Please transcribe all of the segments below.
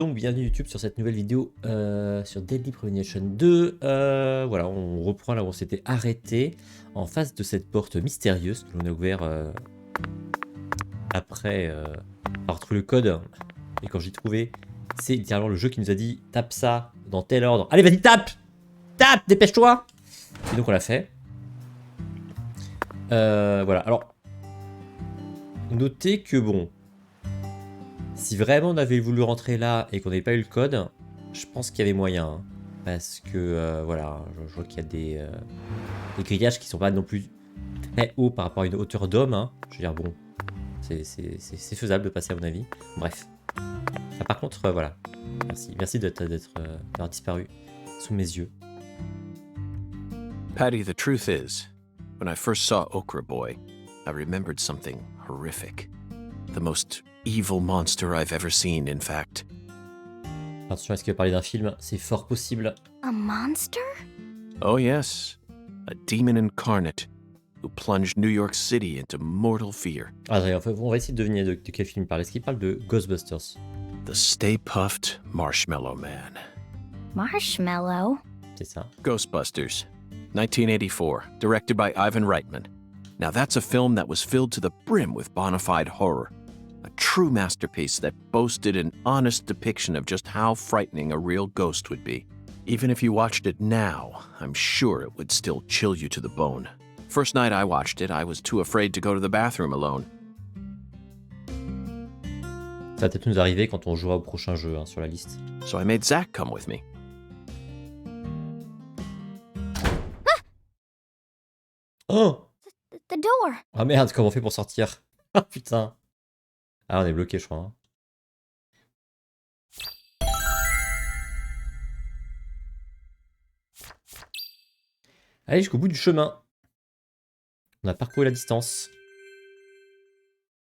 Donc bienvenue YouTube sur cette nouvelle vidéo sur Deadly Premonition 2. Voilà, on reprend là où on s'était arrêté en face de cette porte mystérieuse que l'on a ouvert après avoir trouvé le code. Et quand j'ai trouvé, c'est littéralement le jeu qui nous a dit tape ça dans tel ordre. Allez vas-y tape, dépêche-toi. Et donc on l'a fait. Voilà, alors notez que bon, si vraiment on avait voulu rentrer là et qu'on n'avait pas eu le code, je pense qu'il y avait moyen. Hein, parce que voilà, je vois qu'il y a des grillages qui sont pas non plus très hauts par rapport à une hauteur d'homme. Hein. Je veux dire, bon, c'est faisable de passer à mon avis. Bref. Ah, par contre, voilà. Merci d'avoir disparu sous mes yeux. Patty, the truth is, when I first saw Okra Boy, I remembered something horrific. The most evil monster I've ever seen, in fact. Attention, est-ce qu'il va parler d'un film? C'est fort possible. A monster? Oh yes, a demon incarnate who plunged New York City into mortal fear. Ah, on va essayer de deviner de quel film il parle. Est-ce qu'il parle de Ghostbusters? The Stay Puft Marshmallow Man. Marshmallow? C'est ça. Ghostbusters, 1984, directed by Ivan Reitman. Now that's a film that was filled to the brim with bona fide horror. A true masterpiece that boasted an honest depiction of just how frightening a real ghost would be. Even if you watched it now, I'm sure it would still chill you to the bone. First night I watched it, I was too afraid to go to the bathroom alone. Ça va peut-être nous arriver quand on jouera au prochain jeu hein, sur la liste. So I made Zach come with me. Oh! The door! Ah merde, comment on fait pour sortir? Ah putain! Ah, on est bloqué, je crois. Hein. Allez, jusqu'au bout du chemin. On a parcouru la distance.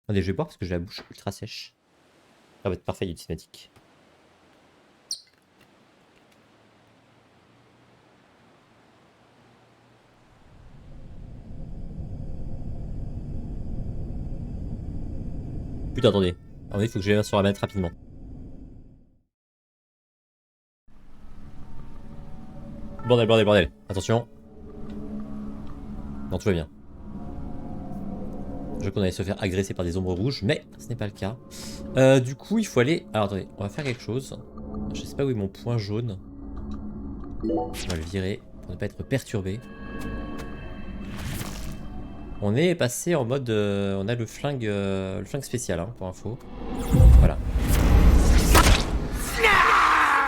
Attendez, je vais boire parce que j'ai la bouche ultra sèche. Ça va être parfait, il y a une cinématique. Putain, attendez. Il faut que je vienne sur la manette rapidement. Bordel. Attention. Non, tout va bien. Je vois qu'on allait se faire agresser par des ombres rouges, mais ce n'est pas le cas. Du coup, il faut aller... Alors, attendez, on va faire quelque chose. Je sais pas où est mon point jaune. On va le virer pour ne pas être perturbé. On est passé en mode... on a le flingue spécial, hein, pour info. Voilà.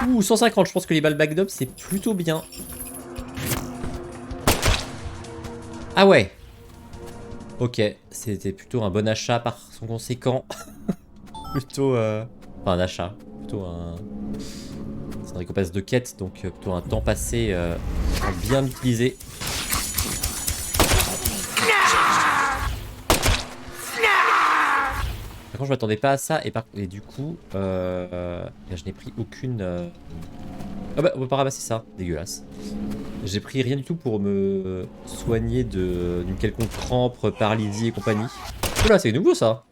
Ouh, 150, je pense que les balles backdop, c'est plutôt bien. Ah ouais. Ok, c'était plutôt un bon achat par son conséquent. Plutôt... Enfin, un achat. Plutôt un... C'est une récompense de quête, donc plutôt un temps passé bien utilisé. Par contre, je m'attendais pas à ça et du coup, là, je n'ai pris aucune. Ah bah, on peut pas ramasser ça, dégueulasse. J'ai pris rien du tout pour me soigner d'une quelconque crampe, paralysie et compagnie. Oula, c'est nouveau ça.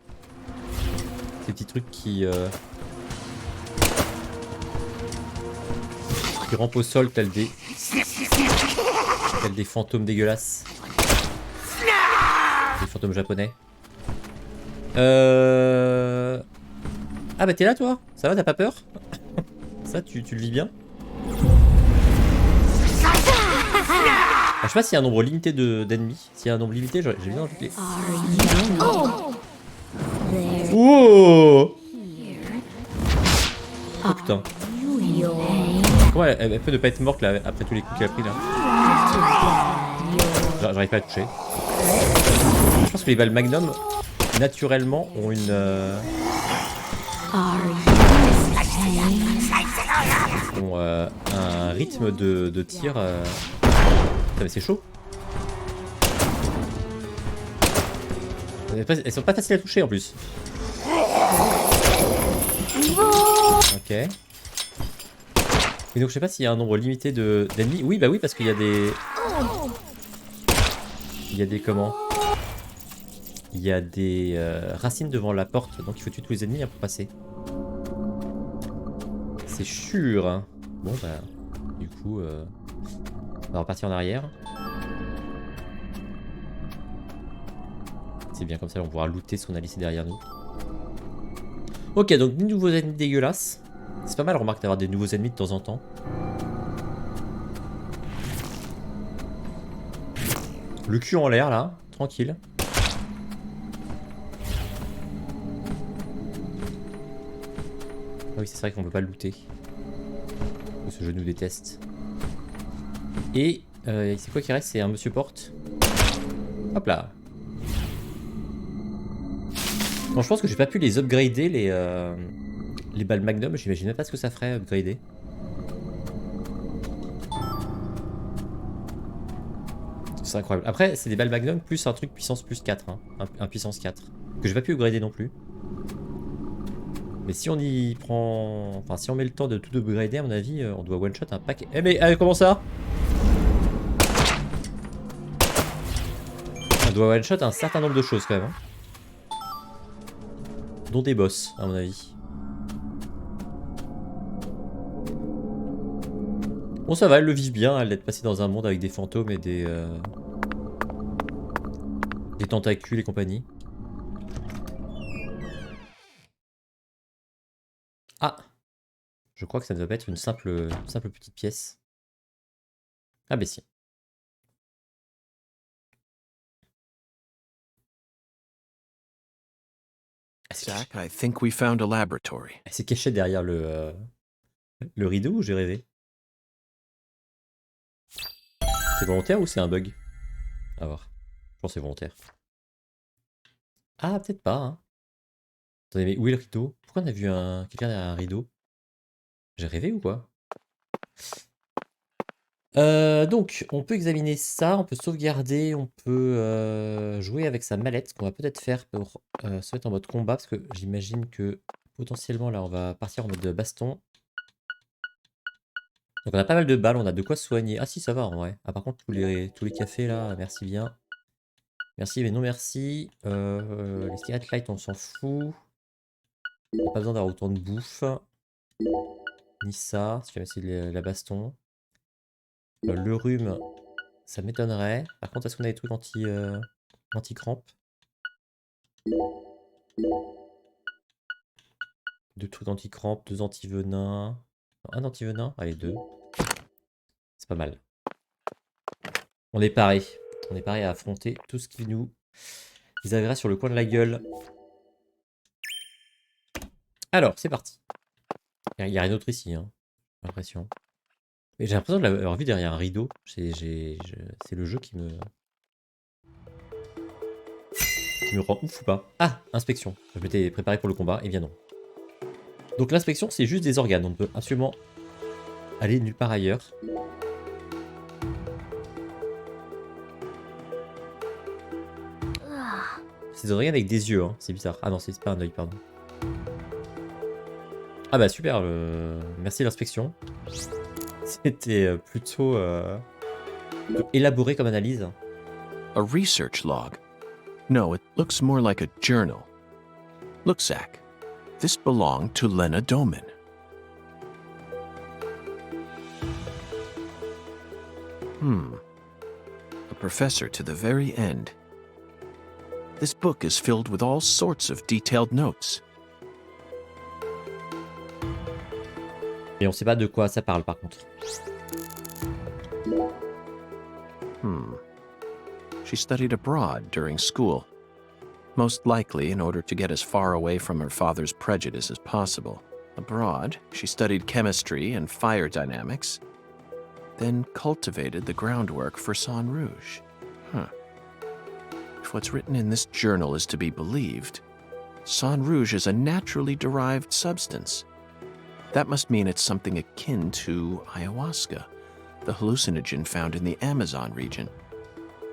Ces petits trucs qui rampent au sol tels des fantômes dégueulasses. Des fantômes japonais. Ah bah t'es là toi? Ça va, t'as pas peur? Ça tu le vis bien? Je sais pas s'il y a un nombre limité d'ennemis. S'il y a un nombre limité, j'ai bien envie de les... Oh! Oh putain. Comment elle peut ne pas être morte là, après tous les coups qu'elle a pris là? J'arrive pas à toucher. Je pense que les balles Magnum naturellement ont une un rythme de tir mais c'est chaud. Elles sont pas faciles à toucher en plus. Ok. Et donc je sais pas s'il y a un nombre limité d'ennemis. Oui bah oui parce qu'il y a des... Il y a des comment? Il y a des racines devant la porte, donc il faut tuer tous les ennemis pour passer. c'est sûr. Hein. Bon, bah, du coup, on va repartir en arrière. C'est bien comme ça, on pourra looter ce qu'on a laissé derrière nous. Ok, donc des nouveaux ennemis dégueulasses. C'est pas mal, remarque, d'avoir des nouveaux ennemis de temps en temps. Le cul en l'air, là, tranquille. Ah oui, c'est vrai qu'on peut pas le looter. Ce jeu nous déteste. Et c'est quoi qui reste? C'est un monsieur porte. Hop là. Bon, je pense que j'ai pas pu les upgrader, les balles magnum. J'imagine même pas ce que ça ferait upgrader. C'est incroyable. Après, c'est des balles magnum plus un truc puissance plus 4. Hein. Un puissance 4. Que j'ai pas pu upgrader non plus. Mais si on y prend... Enfin, si on met le temps de tout upgrader, à mon avis, on doit one-shot un paquet... Eh mais comment ça? On doit one-shot un certain nombre de choses quand même. Hein. Dont des boss, à mon avis. Bon, ça va, elle le vit bien, elle d'être passée dans un monde avec des fantômes et des tentacules et compagnie. Ah! Je crois que ça ne doit pas être une simple petite pièce. Ah bah si. Zach, I think we found a laboratory. Elle s'est cachée derrière le rideau ou j'ai rêvé? C'est volontaire ou c'est un bug? À voir. Je pense que c'est volontaire. Ah, peut-être pas. Hein. Attendez, mais où est le rideau? Pourquoi on a vu quelqu'un derrière un rideau? J'ai rêvé ou quoi? Donc, on peut examiner ça, on peut sauvegarder, on peut jouer avec sa mallette, ce qu'on va peut-être faire pour se mettre en mode combat, parce que j'imagine que potentiellement là on va partir en mode baston. Donc on a pas mal de balles, on a de quoi soigner. Ah si, ça va en vrai. Ah par contre tous les cafés là, merci bien. Merci mais non merci. Les cigarette light on s'en fout. On n'a pas besoin d'avoir autant de bouffe. Ni ça, si jamais c'est la baston. Le rhume, ça m'étonnerait. Par contre, est-ce qu'on a des trucs anti-crampes? Deux trucs anti-crampes, deux anti-venins. Un anti-venin? Allez, deux. C'est pas mal. On est paré. On est paré à affronter tout ce qui nous arrivera sur le coin de la gueule. Alors, c'est parti. Il n'y a rien d'autre ici, hein. J'ai l'impression. Mais j'ai l'impression de l'avoir vu derrière un rideau. C'est le jeu qui me rend ouf ou pas. Ah, inspection. Je m'étais préparé pour le combat, et bien non. Donc l'inspection, c'est juste des organes. On ne peut absolument aller nulle part ailleurs. C'est des organes avec des yeux, hein. C'est bizarre. Ah non, c'est pas un œil, pardon. Ah bah super, merci l'inspection. C'était plutôt élaboré comme analyse. A research log. No, it looks more like a journal. Look, Zach. This belonged to Lena Doman. A professor to the very end. This book is filled with all sorts of detailed notes. Et on sait pas de quoi ça parle par contre. She studied abroad during school. Most likely in order to get as far away from her father's prejudice as possible. Abroad, she studied chemistry and fire dynamics, then cultivated the groundwork for Sang Rouge. If what's written in this journal is to be believed, Sang Rouge is a naturally derived substance. That must mean it's something akin to ayahuasca, the hallucinogen found in the Amazon region.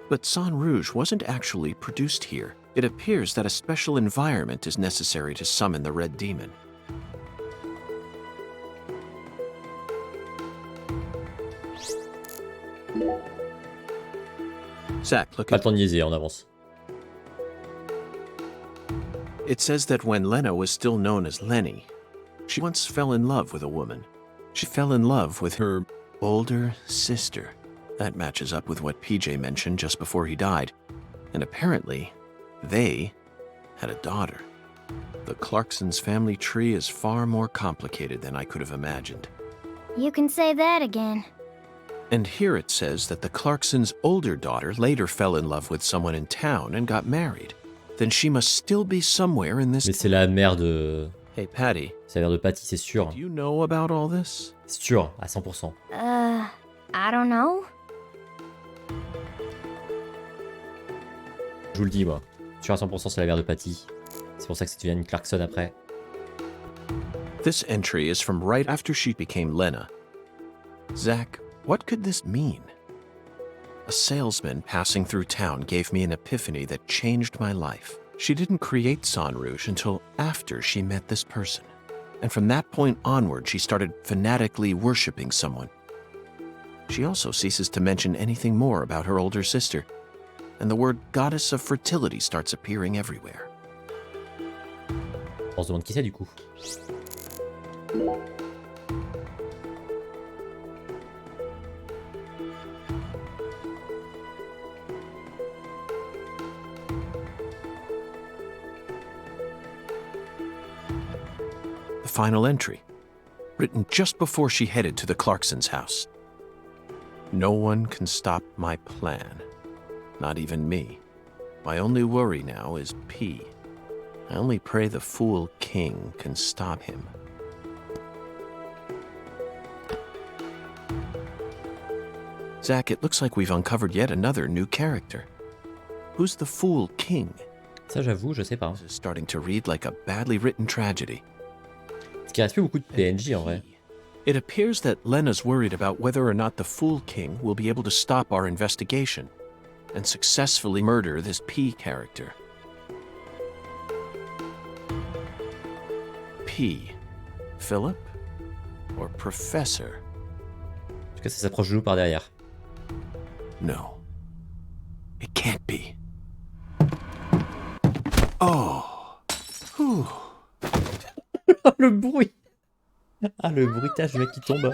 But Sang Rouge wasn't actually produced here. It appears that a special environment is necessary to summon the red demon. Zach, look Pas at... le temps de niaiser, on avance. It says that when Lena was still known as Lenny, she once fell in love with a woman. She fell in love with her older sister. That matches up with what PJ mentioned just before he died. And apparently, they had a daughter. The Clarksons' family tree is far more complicated than I could have imagined. You can say that again. And here it says that the Clarksons' older daughter later fell in love with someone in town and got married. Then she must still be somewhere in this... Mais c'est la mère de... Hey, Patty. C'est la mère de Patty, c'est sûr. Do you know about all this? C'est sûr, à 100%. I don't know. Je vous le dis, moi. Sûr à 100%, c'est la mère de Patty. C'est pour ça que ça devient une Clarkson après. This entry is from right after she became Lena. Zach, what could this mean? A salesman passing through town gave me an epiphany that changed my life. She didn't create San Rouge until after she met this person. And from that point onward, she started fanatically worshipping someone. She also ceases to mention anything more about her older sister, and the word goddess of fertility starts appearing everywhere. On se demande qui c'est du coup. The final entry, written just before she headed to the Clarksons' house. No one can stop my plan. Not even me. My only worry now is P. I only pray the fool king can stop him. Zach, it looks like we've uncovered yet another new character. Who's the fool king? Ça, j'avoue, je sais pas. This is starting to read like a badly written tragedy. Parce qu'il reste plus beaucoup de PNJ en vrai. It appears that Lena's worried about whether or not the Fool King will be able to stop our investigation and successfully murder this P character. P. Philip? Or Professor? En tout cas, ça s'approche de nous par derrière. No. It can't be. Oh. Whew. Le bruit. Ah, le bruitage du mec qui tombe.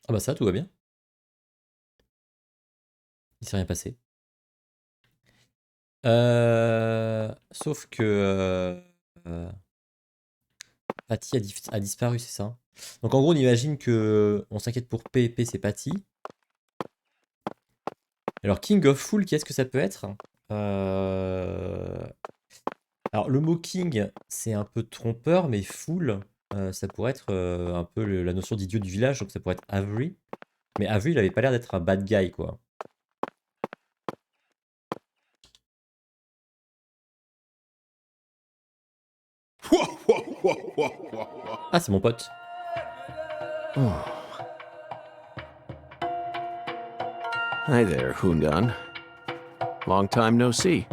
Ah bah ça, tout va bien. Il s'est rien passé. Sauf que... Patty a disparu, c'est ça? Donc en gros, on imagine que on s'inquiète pour P, P c'est Patty. Alors King of Fool, qu'est-ce que ça peut être? Alors le mot King, c'est un peu trompeur, mais Fool, ça pourrait être un peu la notion d'idiot du village, donc ça pourrait être Avery. Mais Avery, il avait pas l'air d'être un bad guy, quoi. Ah, c'est mon pote. Oh. Hi there, Hundan. Long time no see.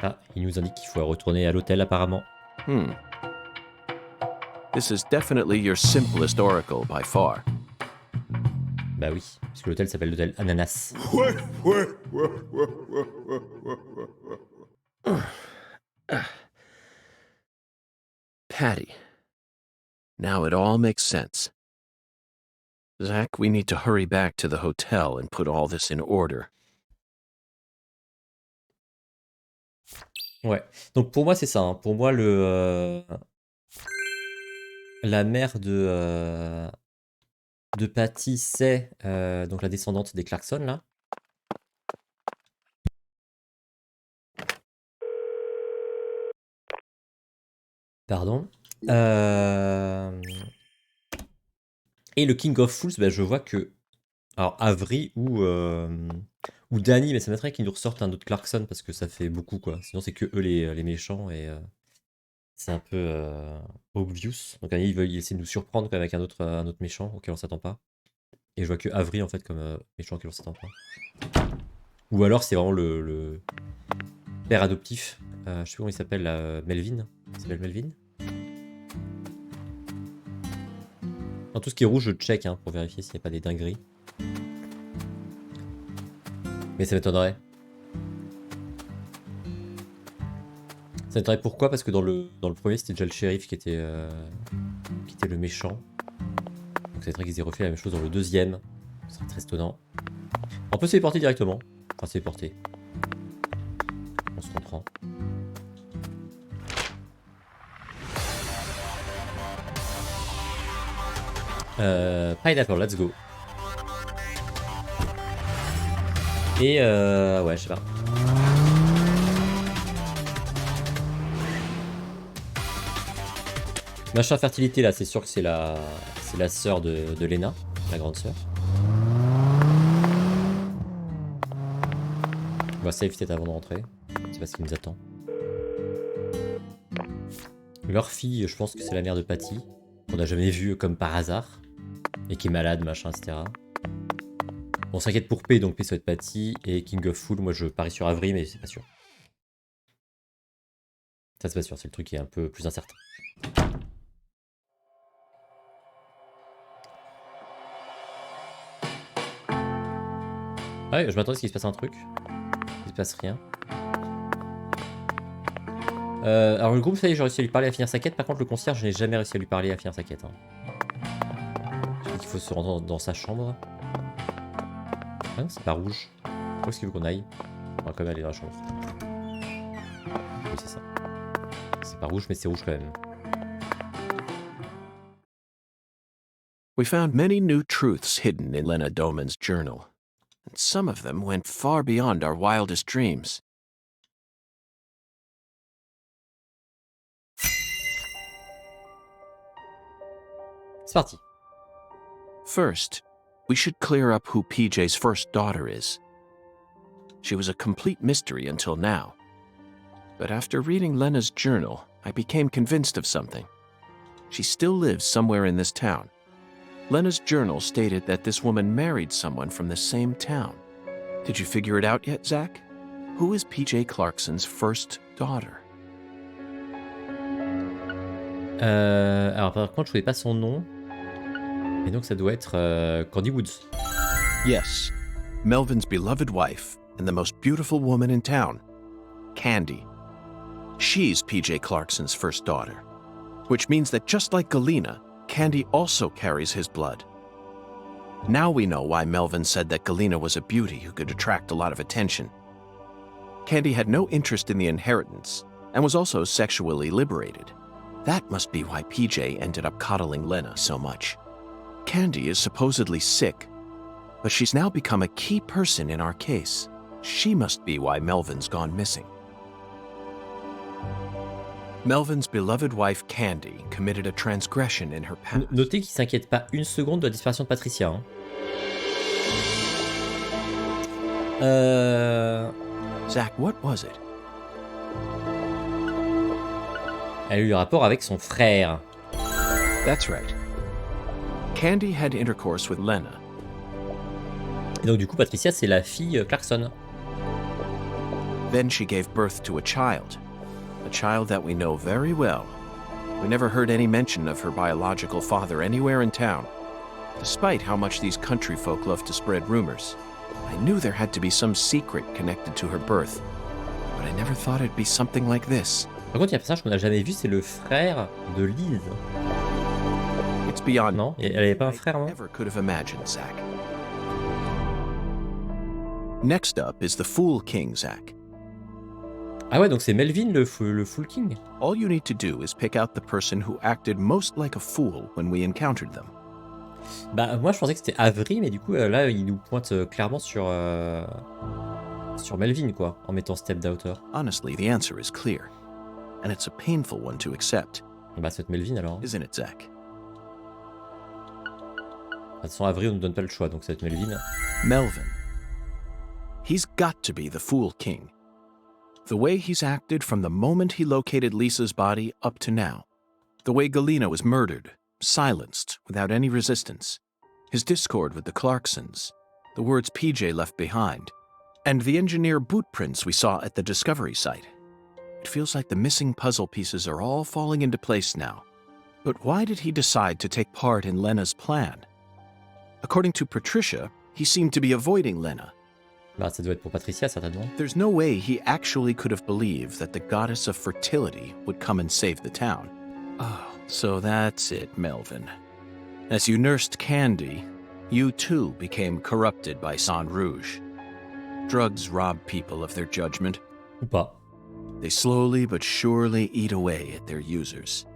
Ah, il nous indique qu'il faut retourner à l'hôtel apparemment. This is definitely your simplest oracle by far. Bah oui, parce que l'hôtel s'appelle l'hôtel Ananas. Patty. Now it all makes sense. Zach, we need to hurry back to the hotel and put all this in order. Ouais, donc pour moi c'est ça. Hein. Pour moi la mère de Patty, c'est donc la descendante des Clarkson là. Pardon. Et le King of Fools, bah, je vois que... Alors, Avery ou Danny, mais ça m'étonnerait qu'ils nous ressortent un autre Clarkson, parce que ça fait beaucoup, quoi. Sinon, c'est que eux les méchants, et c'est un peu obvious. Donc, ils veulent essayer de nous surprendre avec un autre méchant auquel on s'attend pas. Et je vois que Avery, en fait, comme méchant auquel on s'attend pas. Ou alors, c'est vraiment le père adoptif. Je sais plus comment il s'appelle, Melvin. Il s'appelle Melvin. Dans tout ce qui est rouge, je check hein, pour vérifier s'il n'y a pas des dingueries. Mais ça m'étonnerait. Ça m'étonnerait pourquoi? Parce que dans le premier, c'était déjà le shérif qui était le méchant. Donc ça m'étonnerait qu'ils aient refait la même chose dans le deuxième. Ce serait très étonnant. On peut se téléporter directement. Enfin, se téléporter. On se comprend. Pineapple, let's go. Et ouais, je sais pas. Machin fertilité là, c'est sûr que c'est la sœur de Lena, la grande sœur. On va save peut-être avant de rentrer. C'est pas ce qui nous attend. Leur fille, je pense que c'est la mère de Patty, qu'on n'a jamais vue comme par hasard. Et qui est malade, machin, etc. On s'inquiète pour P, donc P ça va être Patty. Et King of Fool, moi je parie sur Avery, mais c'est pas sûr. Ça c'est pas sûr, c'est le truc qui est un peu plus incertain. Ouais, je m'attendais à ce qu'il se passe un truc. Il se passe rien. Alors le groupe, ça y est, j'ai réussi à lui parler à finir sa quête. Par contre, le concierge, je n'ai jamais réussi à lui parler à finir sa quête. Hein. Je dis qu'il faut se rendre dans sa chambre. Ah non, c'est pas rouge. Où est-ce qu'il veut qu'on aille? On va quand même aller dans la chambre. Oui, c'est ça. C'est pas rouge, mais c'est rouge quand même. We found many new truths hidden in Lena Doman's journal, and some of them went far beyond our wildest dreams. C'est parti. First, we should clear up who PJ's first daughter is. She was a complete mystery until now. But after reading Lena's journal, I became convinced of something. She still lives somewhere in this town. Lena's journal stated that this woman married someone from the same town. Did you figure it out yet, Zach? Who is PJ Clarkson's first daughter? Alors par contre, je ne trouvais pas son nom. Et donc ça doit être Candy Woods. Yes, Melvin's beloved wife and the most beautiful woman in town, Candy. She's PJ Clarkson's first daughter, which means that just like Galena, Candy also carries his blood. Now we know why Melvin said that Galena was a beauty who could attract a lot of attention. Candy had no interest in the inheritance and was also sexually liberated. That must be why PJ ended up coddling Lena so much. Candy is supposedly sick, but she's now become a key person in our case. She must be why Melvin's gone missing. Melvin's beloved wife Candy committed a transgression in her past. Notez qu'il s'inquiète pas une seconde de la disparition de Patricia. Hein. Zach, what was it? Elle a eu rapport avec son frère. That's right. Candy had intercourse with Lena. Et donc du coup, Patricia, c'est la fille Clarkson. Then she gave birth to a child that we know very well. We never heard any mention of her biological father anywhere in town, despite how much these country folk love to spread rumors. I knew there had to be some secret connected to her birth, but I never thought it'd be something like this. Par contre, il y a un personnage qu'on n'a jamais vu, c'est le frère de Liz. It's beyond. Non, elle avait pas un frère, non? I never could have imagined, Zach. Next up is the Fool King, Zach. Ah ouais, donc c'est Melvin le Fool King. All you need to do is pick out the person who acted most like a fool when we encountered them. Bah moi je pensais que c'était Avery, mais du coup là il nous pointe clairement sur Melvin quoi, en mettant Step Daughter. Honestly, the answer is clear, and it's a painful one to accept. Bah c'est Melvin alors. Isn't it, Zach? De toute façon Avery on nous donne pas le choix, donc ça va être Melvin. Melvin. He's got to be the Fool King. The way he's acted from the moment he located Lisa's body up to now. The way Galena was murdered, silenced, without any resistance. His discord with the Clarksons. The words PJ left behind. And the engineer boot prints we saw at the discovery site. It feels like the missing puzzle pieces are all falling into place now. But why did he decide to take part in Lena's plan? According to Patricia, he seemed to be avoiding Lena. Bah, ça doit être pour Patricia, certainement. There's no way he actually could have believed that the goddess of fertility would come and save the town. Oh, so that's it, Melvin. As you nursed Candy, you too became corrupted by Sang Rouge. Drugs rob people of their judgment. Ou pas. They slowly but surely eat away at their users.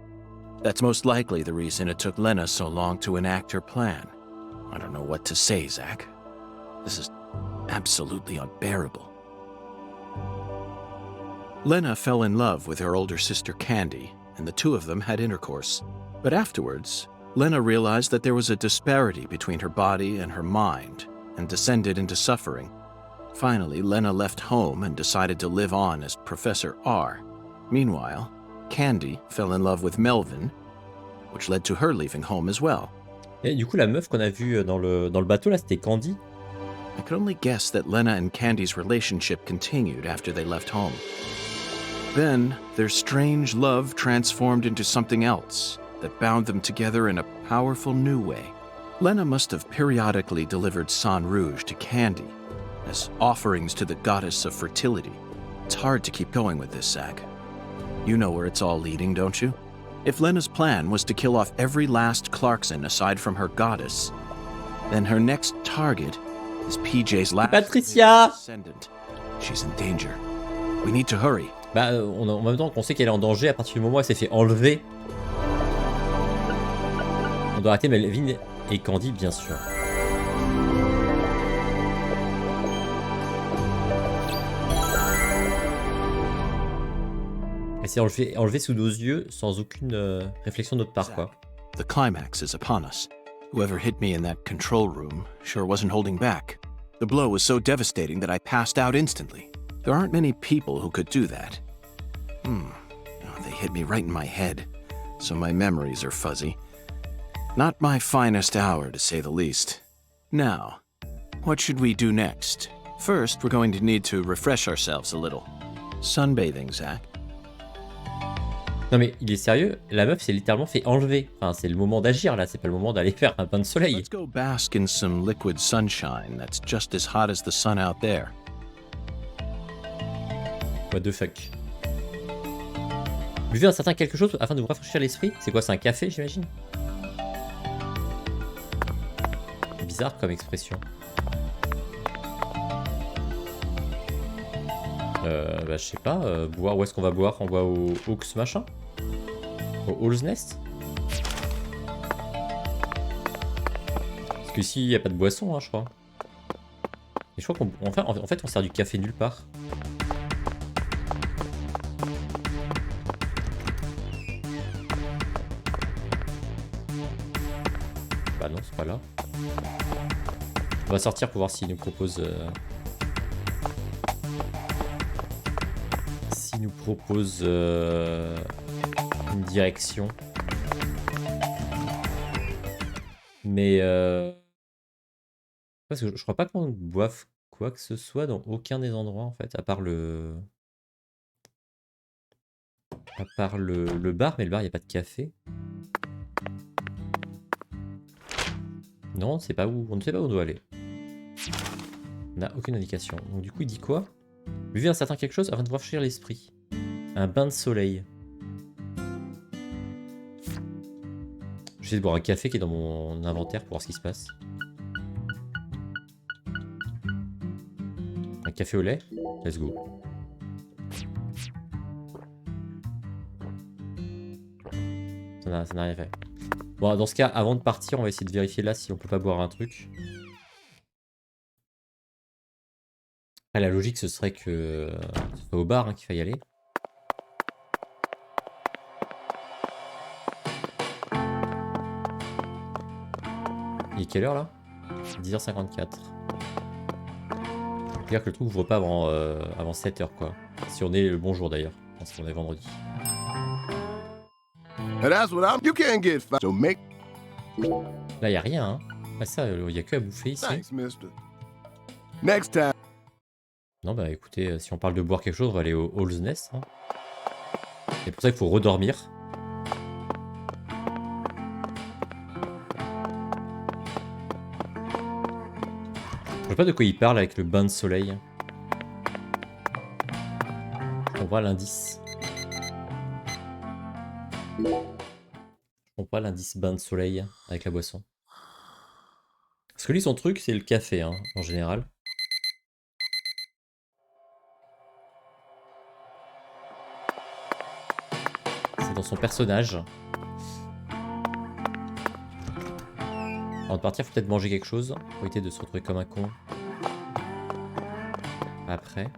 That's most likely the reason it took Lena so long to enact her plan. I don't know what to say, Zach. This is absolutely unbearable. Lena fell in love with her older sister Candy, and the two of them had intercourse. But afterwards, Lena realized that there was a disparity between her body and her mind, and descended into suffering. Finally, Lena left home and decided to live on as Professor R. Meanwhile, Candy fell in love with Melvin, which led to her leaving home as well. Et du coup, la meuf qu'on a vue dans le bateau, là, c'était Candy. I could only guess that Lena and Candy's relationship continued after they left home. Then, their strange love transformed into something else that bound them together in a powerful new way. Lena must have periodically delivered Sang Rouge to Candy as offerings to the goddess of fertility. It's hard to keep going with this, Zach. You know where it's all leading, don't you? If Lena's plan was to kill off every last Clarkson aside from her goddess, then her next target is PJ's last Patricia! descendant. She's in danger. We need to hurry. Bah, en même temps qu'on sait qu'elle est en danger à partir du moment où elle s'est fait enlever. On doit arrêter Melvin et Candy, bien sûr. Elle s'est enlevée sous nos yeux sans aucune réflexion de notre part, quoi. The climax is upon us. Whoever hit me in that control room sure wasn't holding back. The blow was so devastating that I passed out instantly. There aren't many people who could do that. They hit me right in my head, so my memories are fuzzy. Not my finest hour, to say the least. Now, what should we do next? First, we're going to need to refresh ourselves a little. Sunbathing, Zach. Non mais il est sérieux, la meuf s'est littéralement fait enlever. Enfin, c'est le moment d'agir là, c'est pas le moment d'aller faire un bain de soleil. Let's go bask in some liquid sunshine that's just as hot as the sun out there. What the fuck. Buvez un certain quelque chose afin de vous rafraîchir l'esprit. C'est quoi, c'est un café, j'imagine? Bizarre comme expression. Bah je sais pas, boire, où est-ce qu'on va boire? On boit au Hawks machin? Au Hall's Nest? Parce que ici, il n'y a pas de boisson, hein, je crois. Et je crois qu'en fait, on sert du café nulle part. Bah non, c'est pas là. On va sortir pour voir s'il nous propose... nous propose une direction. Mais parce que je crois pas qu'on boive quoi que ce soit dans aucun des endroits en fait, à part le bar, mais le bar il n'y a pas de café. Non, on ne sait pas où on doit aller. On n'a aucune indication. Donc du coup il dit quoi? Buvez un certain quelque chose afin de vous rafraîchir l'esprit. Un bain de soleil. Je vais essayer de boire un café qui est dans mon inventaire pour voir ce qui se passe. Un café au lait? Let's go. Ça n'a rien fait. Bon, dans ce cas, avant de partir, on va essayer de vérifier là si on peut pas boire un truc. Ah, la logique, ce serait que ce soit au bar hein, qu'il faille aller. Il est quelle heure là? 10h54. C'est-à-dire que le truc ouvre pas avant 7h quoi. Si on est le bon jour d'ailleurs. Parce qu'on est vendredi. Là, il n'y a rien. Hein. Ah, ça, il n'y a que à bouffer ici. Non, bah écoutez, si on parle de boire quelque chose, on va aller au Hall's Nest. Hein. C'est pour ça qu'il faut redormir. Je vois pas de quoi il parle avec le bain de soleil. On voit l'indice. On voit l'indice bain de soleil avec la boisson. Parce que lui, son truc, c'est le café, hein, en général. C'est dans son personnage. Avant de partir, faut peut-être manger quelque chose. Pour éviter de se retrouver comme un con. Après.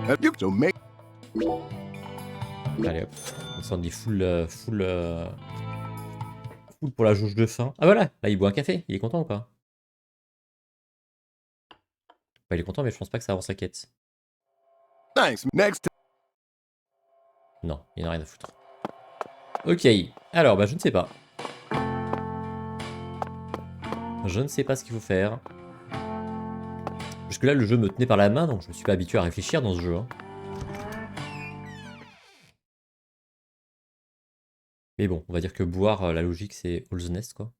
Allez hop. On s'en dit full pour la jauge de faim. Ah voilà, là il boit un café. Il est content ou pas? Bah, il est content, mais je pense pas que ça avance la quête. Thanks. Next. Non, il n'a rien à foutre. Ok, alors bah je ne sais pas. Je ne sais pas ce qu'il faut faire. Jusque là le jeu me tenait par la main, donc je me suis pas habitué à réfléchir dans ce jeu. Hein. Mais bon, on va dire que boire, la logique c'est All's Nest quoi.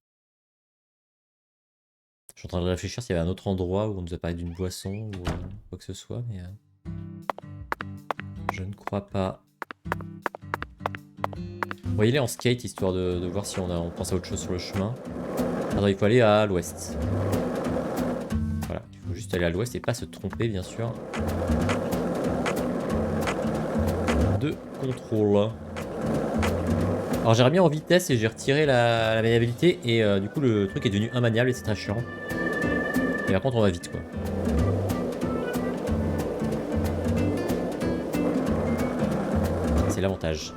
Je suis en train de réfléchir s'il y avait un autre endroit où on nous a parlé d'une boisson ou quoi que ce soit, mais je ne crois pas. On va y aller en skate histoire de voir si on pense à autre chose sur le chemin. Alors il faut aller à l'ouest. Voilà, il faut juste aller à l'ouest et pas se tromper bien sûr. De contrôle. Alors j'ai remis en vitesse et j'ai retiré la maniabilité et du coup le truc est devenu immaniable et c'est très chiant. Et par contre on va vite quoi. C'est l'avantage.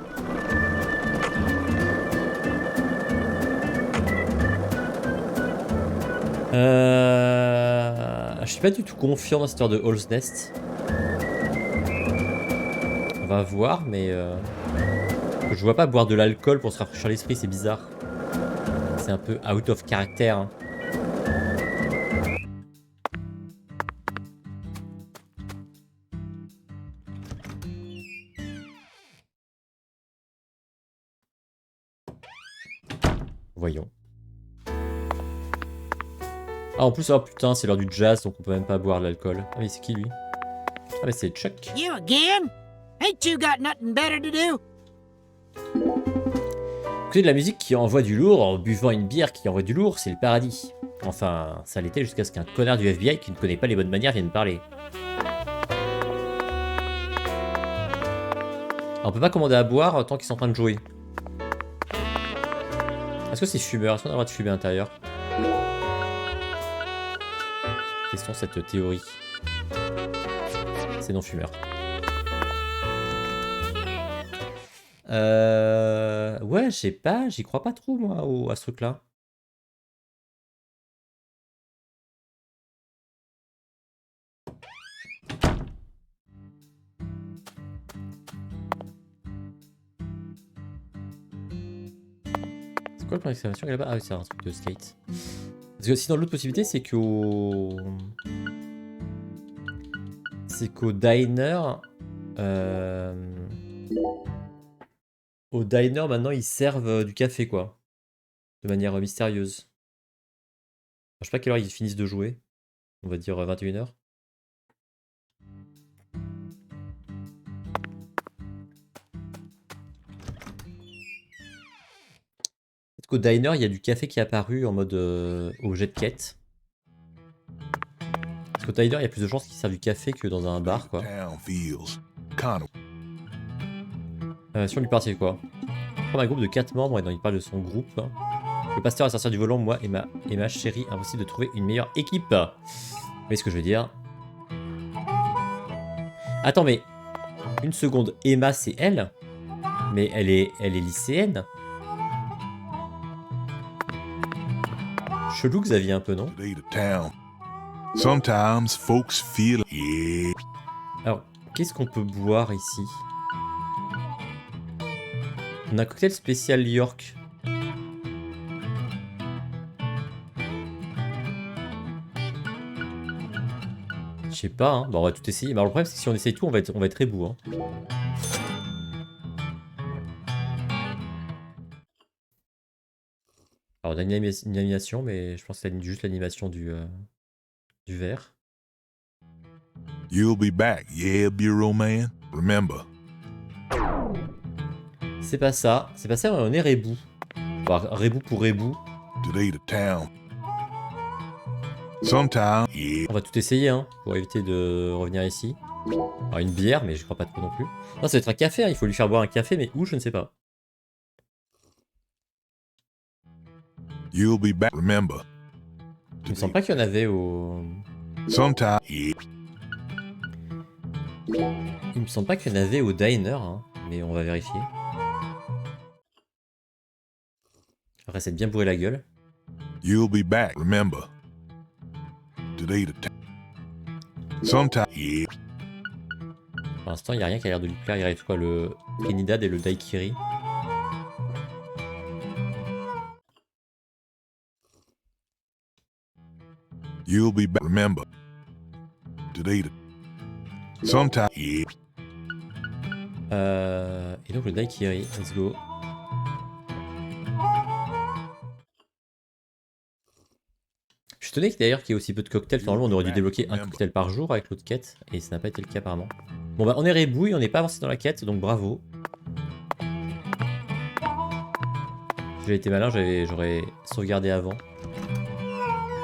Je suis pas du tout confiant dans cette histoire de All's Nest. On va voir mais... Je vois pas boire de l'alcool pour se rafraîchir l'esprit, c'est bizarre. C'est un peu out of character. Hein. Voyons. Ah en plus, oh putain, c'est l'heure du jazz, donc on peut même pas boire de l'alcool. Ah mais c'est qui lui? Ah mais c'est Chuck. You again? Ain't you got nothing better to do? Écouter de la musique qui envoie du lourd en buvant une bière qui envoie du lourd, c'est le paradis. Enfin, ça l'était jusqu'à ce qu'un connard du FBI qui ne connaît pas les bonnes manières vienne parler. Alors, on peut pas commander à boire tant qu'ils sont en train de jouer. Est-ce que c'est fumeur? Est-ce qu'on a le droit de fumer à l'intérieur? Testons cette théorie. C'est non fumeur. Ouais, je sais pas, j'y crois pas trop moi à ce truc-là. C'est quoi le point d'exclamation là-bas? Ah oui, c'est un truc de skate. Parce que sinon l'autre possibilité c'est qu'au diner au diner maintenant ils servent du café quoi. De manière mystérieuse. Je sais pas à quelle heure ils finissent de jouer. On va dire 21h. Peut-être qu'au diner il y a du café qui est apparu en mode objet de quête. Parce qu'au diner il y a plus de chances qu'ils servent du café que dans un bar quoi. Sur lui partie quoi. Comme un groupe de 4 membres et dont il parle de son groupe. Le pasteur est sorti du volant, moi et ma chérie, impossible de trouver une meilleure équipe. Vous voyez ce que je veux dire? Attends mais une seconde, Emma c'est elle? Mais elle est lycéenne? Chelou Xavier un peu non? Alors qu'est-ce qu'on peut boire ici? On a un cocktail spécial York. Je sais pas, hein. Bon, on va tout essayer. Mais alors, le problème, c'est que si on essaye tout, on va être ébou. Hein. Alors, on a une animation, mais je pense que c'est juste l'animation du verre. You'll be back, yeah, Bureau Man. Remember. C'est pas ça. C'est pas ça, on est rebou. Enfin, rebou pour rebou. Today the town. Sometime, yeah. On va tout essayer, hein, pour éviter de revenir ici. Alors, une bière, mais je crois pas trop non plus. Non, ça va être un café, hein. Il faut lui faire boire un café, mais où, je ne sais pas. You'll be back, remember. Il me semble pas qu'il y en avait au... Sometime, yeah. Il me semble pas qu'il y en avait au diner, hein, mais on va vérifier. Après, c'est de bien bourrer la gueule. You'll be back, remember. Today the town. Sometime, yeah. Pour l'instant, il n'y a rien qui a l'air de lui plaire. Il reste quoi, le Trinidad et le Daiquiri. You'll be back, remember. Today the... Sometime, yeah. Et donc le Daiquiri, let's go. Je suis étonné d'ailleurs qu'il y ait aussi peu de cocktails. Normalement, on aurait dû débloquer un cocktail par jour avec l'autre quête, et ça n'a pas été le cas apparemment. Bon bah, on est rebouille, on n'est pas avancé dans la quête, donc bravo. Si j'avais été malin, j'aurais sauvegardé avant.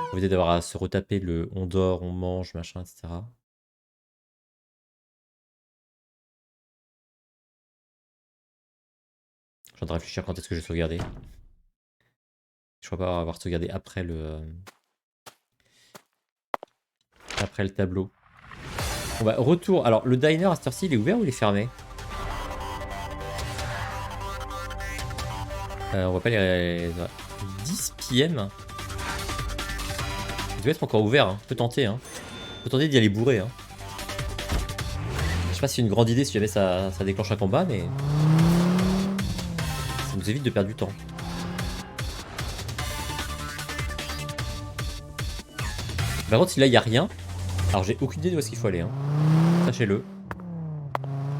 Pour éviter d'avoir à se retaper le on dort, on mange, machin, etc. Je suis en train de réfléchir quand est-ce que je vais sauvegarder. Je crois pas avoir sauvegardé après le tableau. Bon bah, retour. Alors, le diner à cette heure-ci, il est ouvert ou il est fermé? On voit pas les... 10 PM. Il doit être encore ouvert, hein. Peut tenter, hein. Peut tenter d'y aller bourrer, hein. Je sais pas si c'est une grande idée si jamais ça déclenche un combat, mais... ça nous évite de perdre du temps. Par contre, si là il n'y a rien, alors j'ai aucune idée de où est-ce qu'il faut aller, hein. Sachez-le.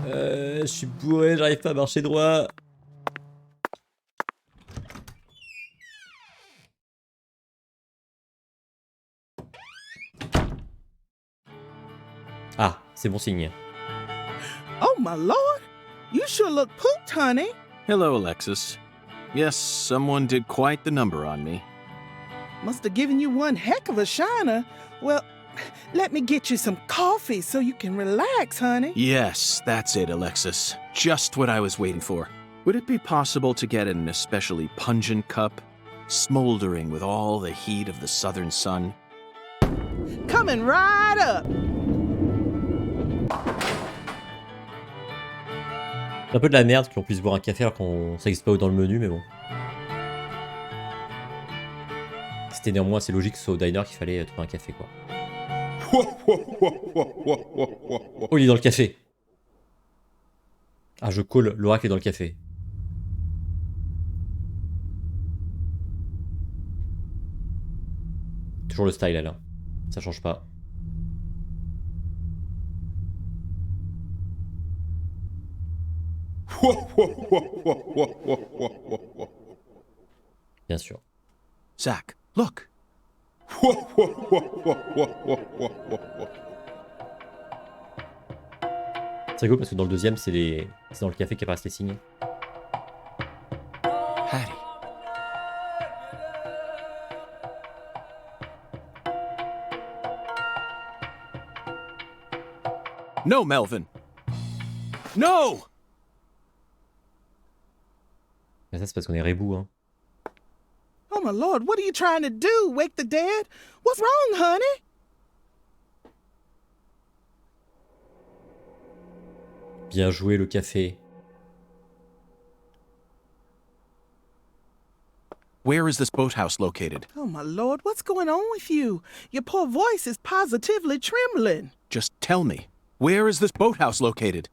Je suis bourré, j'arrive pas à marcher droit. Ah, c'est bon signe. Oh, my lord. You sure look pooped, honey. Hello, Alexis. Yes, someone did quite the number on me. Must have given you one heck of a shiner. Well, let me get you some coffee so you can relax, honey. Yes, that's it, Alexis. Just what I was waiting for. Would it be possible to get an especially pungent cup, smoldering with all the heat of the southern sun? Coming right up. C'est un peu de la merde qu'on puisse boire un café alors qu'on ça n'existe pas dans le menu, mais bon. C'était néanmoins assez logique que ce soit au diner qu'il fallait trouver un café, quoi. Oh, il est dans le café. Ah, je colle, l'oracle est dans le café. Toujours le style, là. Ça change pas. Bien sûr. Zach, look. C'est rigolo parce que dans le deuxième, c'est dans le café qu'apparaissent les signes. Hattie. No, Melvin. No! Mais ça, c'est parce qu'on est rebou, hein. Oh, my lord, what are you trying to do? Wake the dead? What's wrong, honey? Bien joué, le café. Where is this boathouse located? Oh, my lord, what's going on with you? Your poor voice is positively trembling. Just tell me. Where is this boathouse located?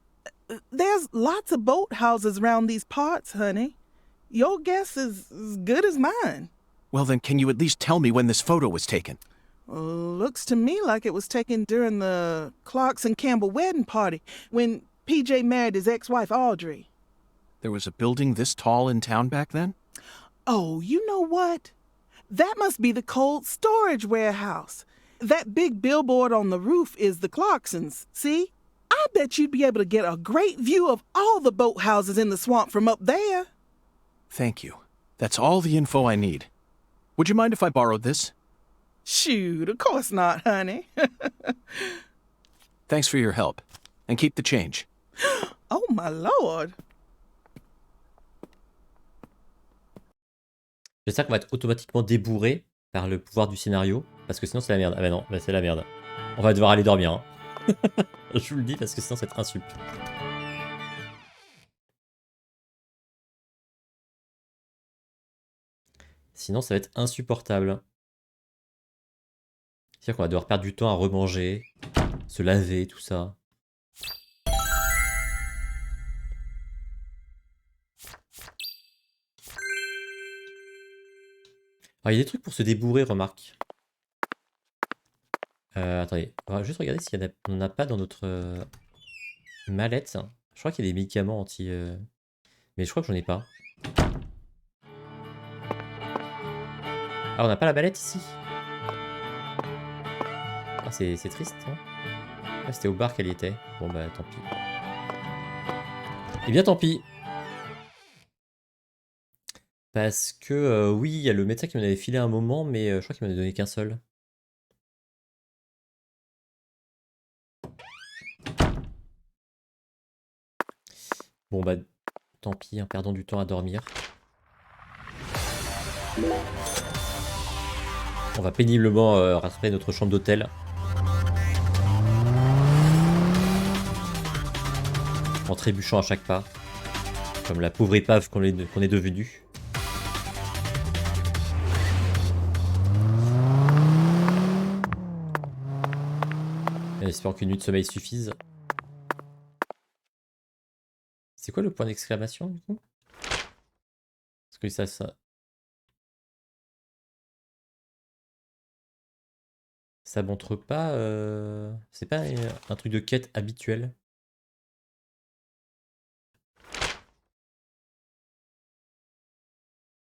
There's lots of boathouses around these parts, honey. Your guess is as good as mine. Well, then can you at least tell me when this photo was taken? Looks to me like it was taken during the Clarkson Campbell wedding party, when PJ married his ex-wife, Audrey. There was a building this tall in town back then? Oh, you know what? That must be the cold storage warehouse. That big billboard on the roof is the Clarksons, see? I bet you'd be able to get a great view of all the boathouses in the swamp from up there. Thank you. That's all the info I need. Would you mind if I borrowed this? Shoot, of course not, honey. Thanks for your help. And keep the change. Oh, my lord. J'espère qu'on va être automatiquement débourré par le pouvoir du scénario. Parce que sinon c'est la merde. Ah bah non, bah c'est la merde. On va devoir aller dormir. Hein. Je vous le dis parce que sinon ça va être insup. Sinon ça va être insupportable. C'est-à-dire qu'on va devoir perdre du temps à remanger, se laver, tout ça. Alors, il y a des trucs pour se débourrer, remarque. Attendez, on va juste regarder s'il y en a, on n'en a pas dans notre mallette. Je crois qu'il y a des médicaments anti... Mais je crois que j'en ai pas. Ah, on n'a pas la mallette ici. Ah, c'est triste, hein. Ah, c'était au bar qu'elle y était. Bon, bah, tant pis. Eh bien, tant pis. Parce que, oui, il y a le médecin qui m'en avait filé un moment, mais je crois qu'il m'en a donné qu'un seul. Bon, bah, tant pis, hein, perdons du temps à dormir. On va péniblement rattraper notre chambre d'hôtel. En trébuchant à chaque pas. Comme la pauvre épave qu'on est devenu. Espérons qu'une nuit de sommeil suffise. C'est quoi le point d'exclamation du coup? Parce que ça montre pas... C'est pas un truc de quête habituel.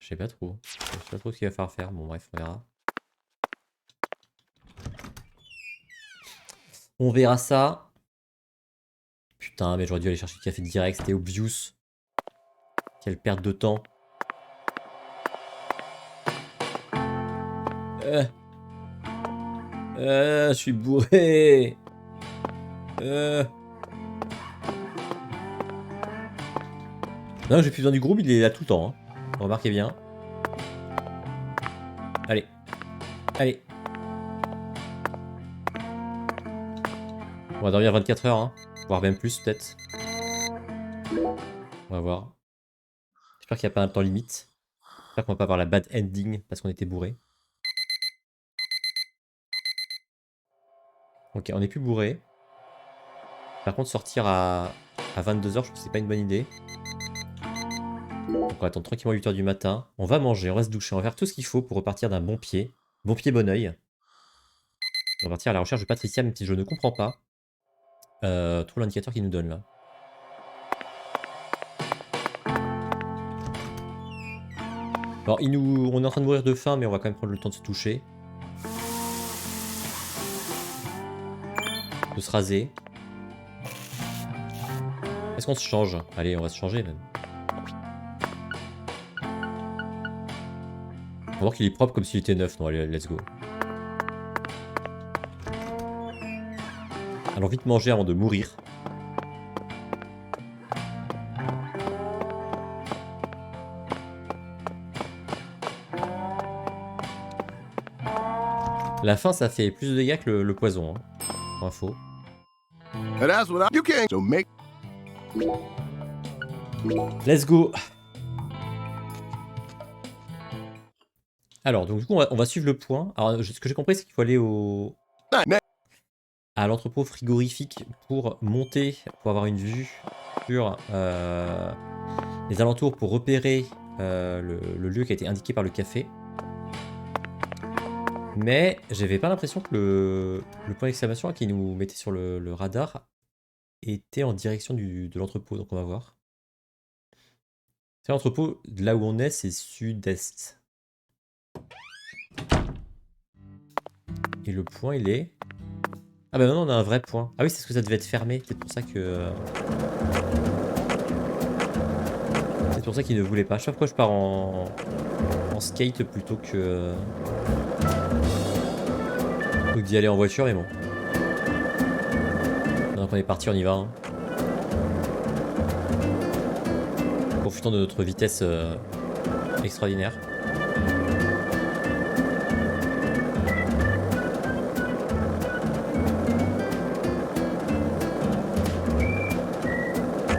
Je sais pas trop. Je sais pas trop ce qu'il va falloir faire. Bon bref, on verra. On verra ça. Putain, mais j'aurais dû aller chercher le café direct, c'était obvious. Quelle perte de temps. Je suis bourré. Non, j'ai plus besoin du groupe, il est là tout le temps. Hein. Remarquez bien. Allez. Allez. On va dormir 24 heures, hein. Voire même plus peut-être. On va voir. J'espère qu'il n'y a pas un temps limite. J'espère qu'on va pas avoir la bad ending parce qu'on était bourré. Ok, on n'est plus bourré. Par contre, sortir à 22 h, je trouve que c'est pas une bonne idée. Donc on va attendre tranquillement 8 h du matin. On va manger, on va se doucher, on va faire tout ce qu'il faut pour repartir d'un bon pied. Bon pied, bon oeil. On va partir à la recherche de Patricia, même si je ne comprends pas. Trouve l'indicateur qu'il nous donne là. Alors, on est en train de mourir de faim, mais on va quand même prendre le temps de se toucher. De se raser. Est-ce qu'on se change? Allez, on va se changer même. On va voir qu'il est propre comme s'il était neuf. Non, allez, let's go. Allons vite manger avant de mourir. La faim, ça fait plus de dégâts que le poison. Hein. Pour info. You can't so make. Let's go. Alors, donc du coup, on va suivre le point. Alors, ce que j'ai compris, c'est qu'il faut aller à l'entrepôt frigorifique pour monter, pour avoir une vue sur les alentours, pour repérer le lieu qui a été indiqué par le café. Mais j'avais pas l'impression que le point d'exclamation qui nous mettait sur le radar était en direction de l'entrepôt, donc on va voir. C'est l'entrepôt, là où on est, c'est sud-est. Et le point, il est... Ah bah non, on a un vrai point. Ah oui, c'est parce que ça devait être fermé. C'est pour ça que... C'est pour ça qu'il ne voulait pas. Je sais pas pourquoi je pars en skate plutôt que d'y aller en voiture, mais bon. Maintenant qu'on est parti, on y va. Hein. Profitons de notre vitesse extraordinaire.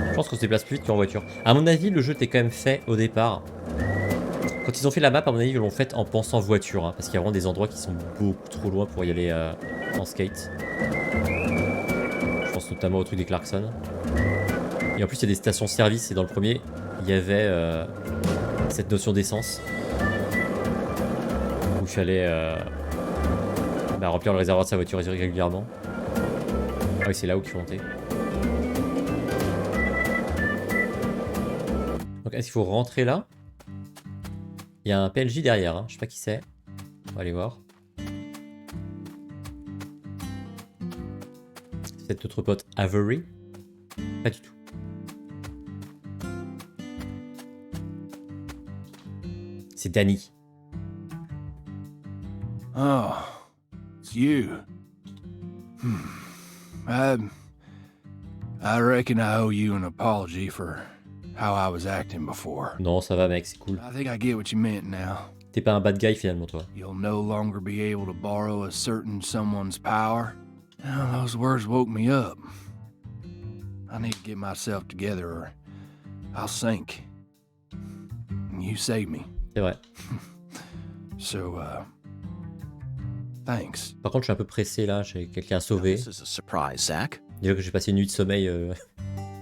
Je pense qu'on se déplace plus vite qu'en voiture. À mon avis, le jeu était quand même fait au départ. Quand ils ont fait la map, à mon avis, ils l'ont faite en pensant voiture. Hein, parce qu'il y a vraiment des endroits qui sont beaucoup trop loin pour y aller en skate. Je pense notamment au truc des klaxons. Et en plus, il y a des stations-service. Et dans le premier, il y avait cette notion d'essence. Où il fallait remplir le réservoir de sa voiture régulièrement. Ah oui, c'est là où il faut monter. Donc, est-ce qu'il faut rentrer là? Il y a un PNJ derrière, hein. Je sais pas qui c'est. On va aller voir. C'est notre pote Avery. Pas du tout. C'est Danny. Oh, it's you. I reckon I owe you an apology for how I was acting before. Non, ça va mec, c'est cool. I think I get what you meant now. T'es pas un bad guy finalement toi. You'll no longer be able to borrow a certain someone's power. Oh, those words woke me up. I need to get myself together or I'll sink. And you save me. C'est vrai. So, thanks. Par contre, je suis un peu pressé là, j'ai quelqu'un à sauver. This is a surprise, Zach. Déjà que j'ai passé une nuit de sommeil,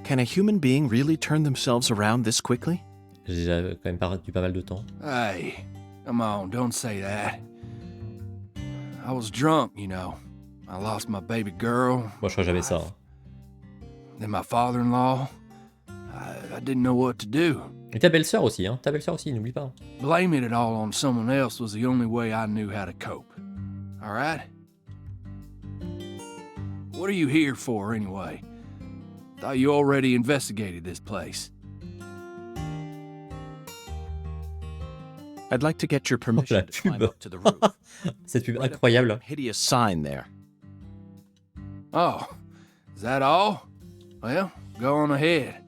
Can a human being really turn themselves around this quickly? j'ai quand même perdu pas mal de temps. Hey, come on, don't say that. I was drunk, you know. I lost my baby girl. Moi, je ferai jamais ça. Hein. Then my father-in-law. I didn't know what to do. Et ta belle-sœur aussi, hein. Ta belle-sœur aussi, n'oublie pas. Blaming it all on someone else was the only way I knew how to cope. All right? What are you here for, anyway? Thought you already investigated this place. I'd like to get your permission La to climb pub. up to the roof. Cette pub incroyable. Hideous sign there. Oh, is that all? Well, go on ahead.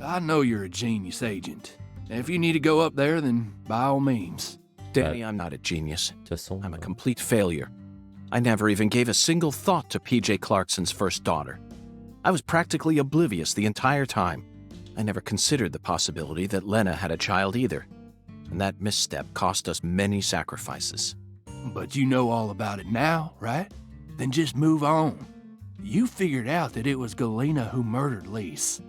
I know you're a genius agent. If you need to go up there, then by all means. Danny, I'm not a genius. De toute façon, I'm a complete failure. I never even gave a single thought to PJ Clarkson's first daughter. I was practically oblivious the entire time. I never considered the possibility that Lena had a child either. And that misstep cost us many sacrifices. But you know all about it now, right? Then just move on. You figured out that it was Galena who murdered Lise.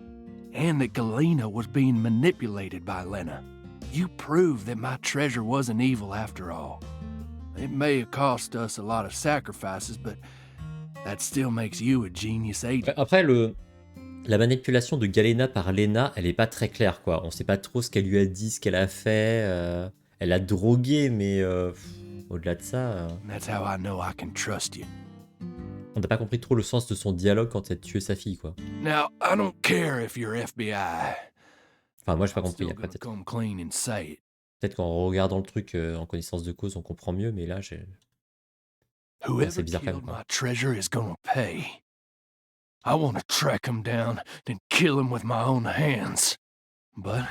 And that Galena was being manipulated by Lena. You proved that my treasure wasn't evil after all. It may have cost us a lot of sacrifices, but that still makes you a genius agent. Après, la manipulation de Galena par Lena, elle est pas très claire, quoi. On sait pas trop ce qu'elle lui a dit, ce qu'elle a fait. Elle a drogué, mais au-delà de ça... That's how I know I can trust you. On n'a pas compris trop le sens de son dialogue quand elle a tué sa fille, quoi. Now, I don't care if you're FBI. Enfin, moi, j'ai pas I'm compris. still Après, gonna come clean and say it. peut-être qu'en regardant le truc en connaissance de cause, on comprend mieux, mais là, j'ai... Whoever c'est bizarre quand même, killed quoi. my treasure is gonna pay. I want to track him down, then kill him with my own hands. But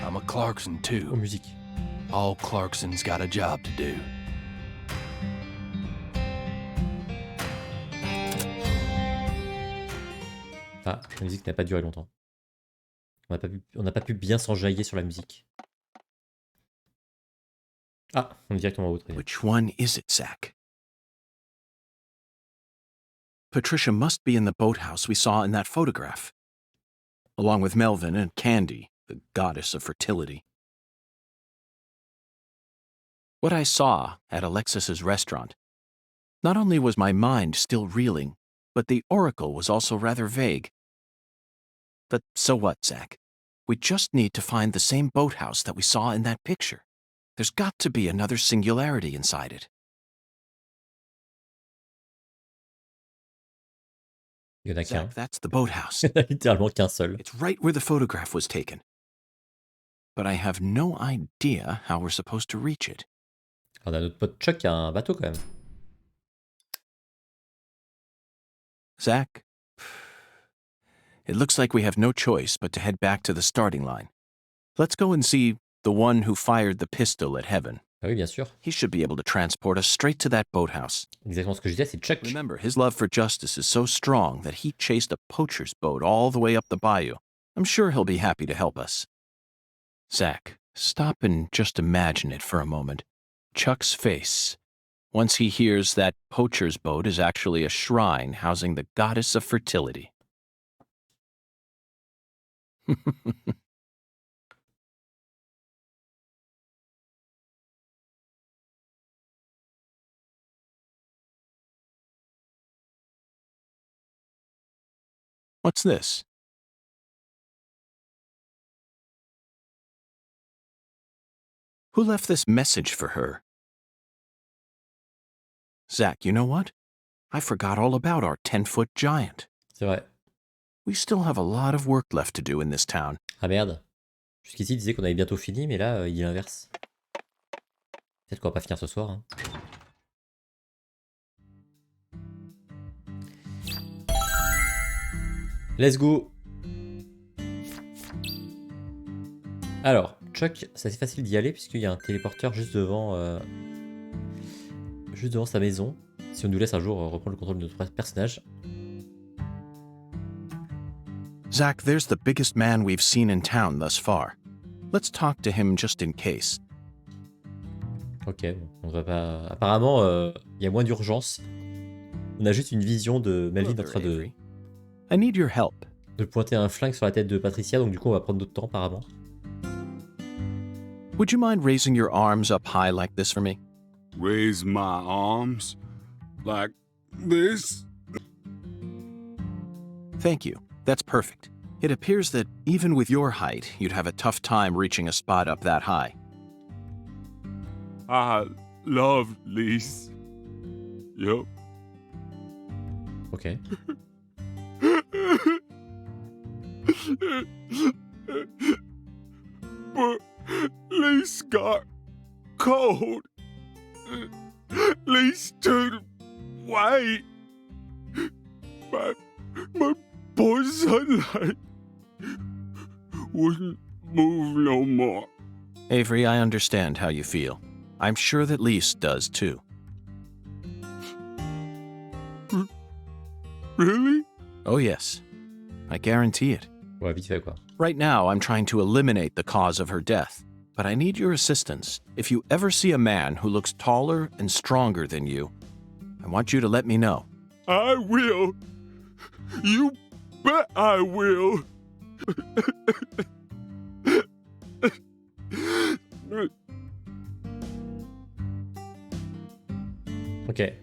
I'm a Clarkson Oh, too. musique. All Clarksons got a job to do. Ah, la musique n'a pas duré longtemps. On n'a pas pu bien s'enjailler sur la musique. Ah, on est directement en haut. très bien. Which one is it, Zach? Patricia must be in the boathouse we saw in that photograph, along with Melvin and Candy, the goddess of fertility. What I saw at Alexis's restaurant, not only was my mind still reeling, but the oracle was also rather vague. But so what, Zach? We just need to find the same boathouse that we saw in that picture. There's got to be another singularity inside it. Il y en a qu'un. Zach, that's the boathouse. Il y en a littéralement qu'un seul. It's right where the photograph was taken. But I have no idea how we're supposed to reach it. On a notre pote Chuck qui a un bateau quand même. Zach, it looks like we have no choice but to head back to the starting line. Let's go and see the one who fired the pistol at Heaven. Ah oui, bien sûr. He should be able to transport us straight to that boathouse. Exactement ce que je disais, c'est Chuck. Remember, his love for justice is so strong that he chased a poacher's boat all the way up the bayou. I'm sure he'll be happy to help us. Zach, stop and just imagine it for a moment. Chuck's face, once he hears that poacher's boat is actually a shrine housing the goddess of fertility. What's this? Who left this message for her? Zach, you know what? I forgot all about our 10-foot giant. C'est vrai. We still have a lot of work left to do in this town. Ah merde. Jusqu'ici, il disait qu'on avait bientôt fini, mais là, il dit l'inverse. Peut-être qu'on va pas finir ce soir. Hein. Let's go. Alors, Chuck, c'est assez facile d'y aller puisqu'il y a un téléporteur juste devant sa maison. Si on nous laisse un jour reprendre le contrôle de notre personnage. Zach, there's the biggest man we've seen in town thus far. Let's talk to him just in case. Ok, bon, on va pas... Apparemment, il y a moins d'urgence. On a juste une vision de Melvin en train de... I need your help. de pointer un flingue sur la tête de Patricia, donc du coup on va prendre notre temps apparemment. Would you mind raising your arms up high like this for me? Raise my arms like this. Thank you. That's perfect. It appears that even with your height, you'd have a tough time reaching a spot up that high. I love Lise. Yup. Ok. But Lise got cold. Lise turned white. My poor sunlight wouldn't move no more. Avery, I understand how you feel. I'm sure that Lise does too. Really? Oh yes. I guarantee it. Ouais, vite fait quoi. Right now, I'm trying to eliminate the cause of her death. But I need your assistance. If you ever see a man who looks taller and stronger than you, I want you to let me know. I will. You bet I will. Ok.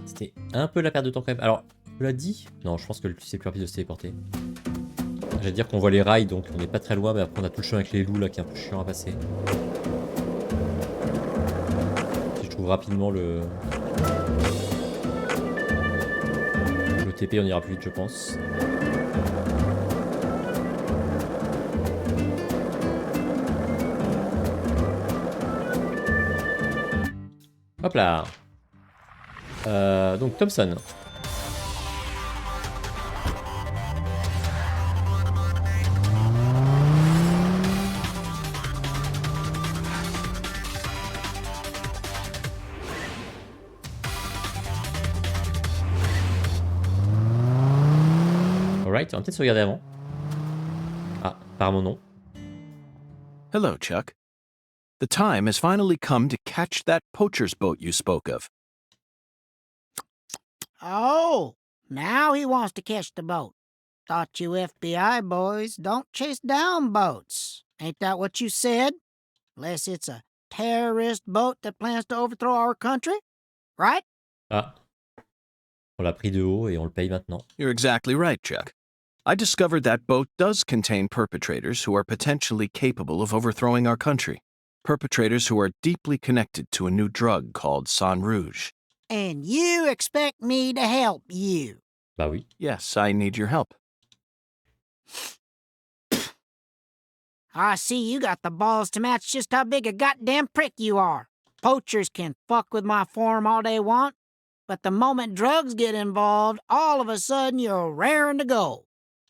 C'était un peu la perte de temps quand même. Alors, tu l'as dit? Non, je pense que c'est plus rapide de se téléporter. J'allais dire qu'on voit les rails, donc on n'est pas très loin, mais après on a tout le chemin avec les loups là qui est un peu chiant à passer. Si je trouve rapidement le TP, on ira plus vite, je pense. Hop là. Donc Thompson. Alright, on va peut-être se regarder avant. Ah, par mon nom. Hello, Chuck. The time has finally come to catch that poacher's boat you spoke of. Oh, now he wants to catch the boat. Thought you FBI boys don't chase down boats. Ain't that what you said? Unless it's a terrorist boat that plans to overthrow our country, right? Ah. On l'a pris de haut et on le paye maintenant. You're exactly right, Chuck. I discovered that boat does contain perpetrators who are potentially capable of overthrowing our country. Perpetrators who are deeply connected to a new drug called Sang Rouge. And you expect me to help you? Bah oui. Yes, I need your help. I see you got the balls to match just how big a goddamn prick you are. Poachers can fuck with my farm all they want, but the moment drugs get involved, all of a sudden you're raring to go.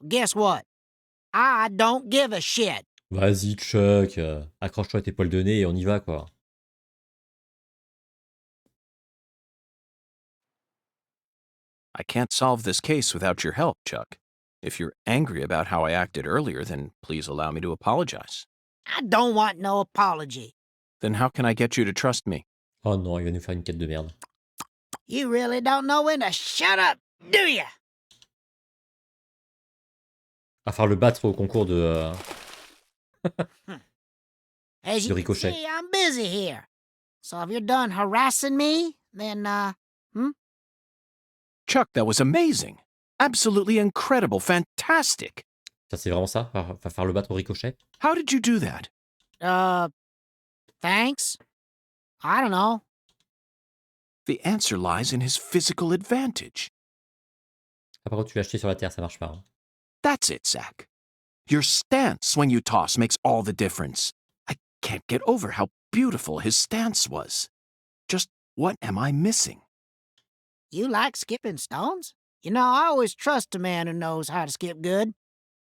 Guess what? I don't give a shit. Vas-y, Chuck. Accroche-toi à tes poils de nez et on y va, quoi. I can't solve this case without your help, Chuck. If you're angry about how I acted earlier, then please allow me to apologize. I don't want no apology. Then how can I get you to trust me? Oh non, il va nous faire une quête de merde. You really don't know when to shut up, do ya? À faire le battre au concours de... As De you can ricochet. see, I'm busy here. So if you're done harassing me, then, Chuck, that was amazing. Absolutely incredible. Fantastic. Ça, c'est vraiment ça? Faire le battre au ricochet? How did you do that? Thanks? I don't know. The answer lies in his physical advantage. Ah, par contre, tu l'as acheté sur la terre, ça marche pas. Hein. That's it, Zach. Your stance when you toss makes all the difference. I can't get over how beautiful his stance was. Just what am I missing? You like skipping stones? You know, I always trust a man who knows how to skip good.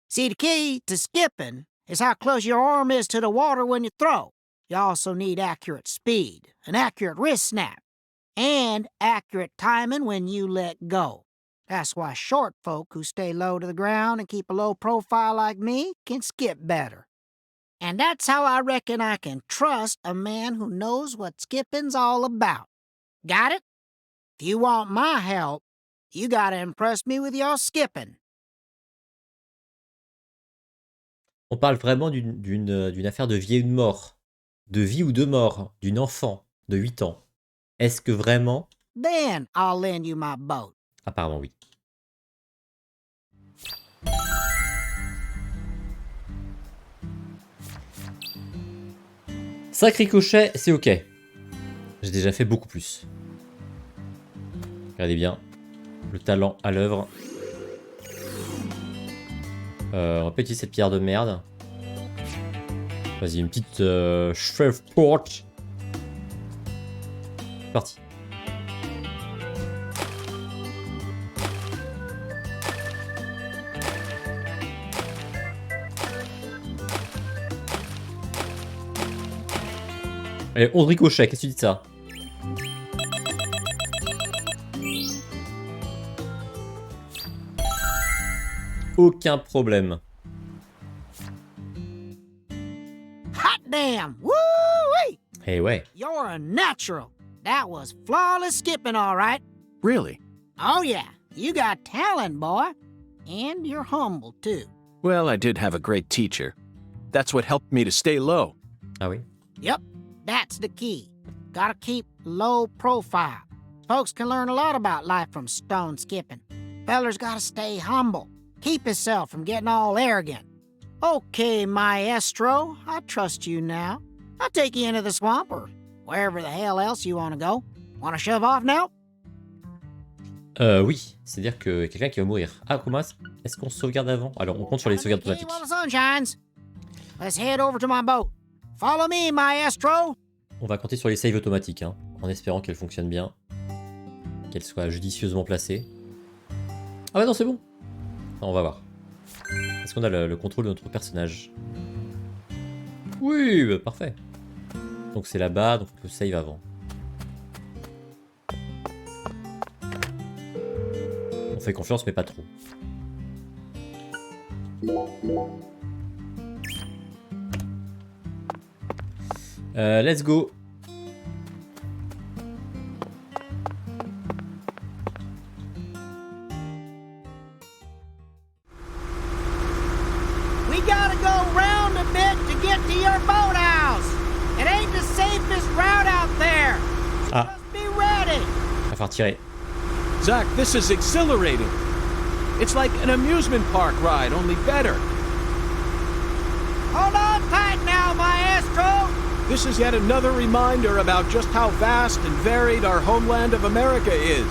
See, the key to skipping is how close your arm is to the water when you throw. You also need accurate speed, an accurate wrist snap, and accurate timing when you let go. That's why short folk who stay low to the ground and keep a low profile like me can skip better. And that's how I reckon I can trust a man who knows what skipping's all about. Got it? If you want my help, you gotta impress me with your skipping. On parle vraiment d'une affaire de vie ou de mort. De vie ou de mort d'une enfant de 8 ans. Est-ce que vraiment... Then I'll lend you my boat. Apparemment oui. Sac ricochet, c'est ok. J'ai déjà fait beaucoup plus. Regardez bien. Le talent à l'œuvre. On va pas utiliser cette pierre de merde. Vas-y, une petite Shreveport. Parti. Allez, 11 ricochets, qu'est-ce que tu dis de ça? Aucun problème. Hot damn! Woo-wee! Eh ouais. You're a natural. That was flawless skipping, all right. Really? Oh, yeah. You got talent, boy. And you're humble, too. Well, I did have a great teacher. That's what helped me to stay low. Ah oui. Yep, that's the key. Gotta keep low profile. Folks can learn a lot about life from stone skipping. Feller's gotta stay humble. Keep himself from getting all arrogant. Okay, maestro, I trust you now. I'll take you into the swamp or wherever the hell else you want to go. Want to shove off now? Oui, c'est-à-dire que quelqu'un qui va mourir. Ah, comment est-ce qu'on sauvegarde avant? Alors, on compte sur les sauvegardes Okay, automatiques. while the sun shines. Let's head over to my boat. Follow me, maestro. On va compter sur les saves automatiques, hein, en espérant qu'elles fonctionnent bien. Qu'elles soient judicieusement placées. Ah bah non, c'est bon. On va voir. Est-ce qu'on a le contrôle de notre personnage? Oui, bah, parfait. Donc c'est là-bas, donc on peut save avant. On fait confiance, mais pas trop. Let's go. We gotta go round a bit to get to your boathouse. It ain't the safest route out there. So Ah. just be ready. On va faire tirer. Zach, this is exhilarating. It's like an amusement park ride, only better. Hold on tight now, maestro. This is yet another reminder about just how vast and varied our homeland of America is.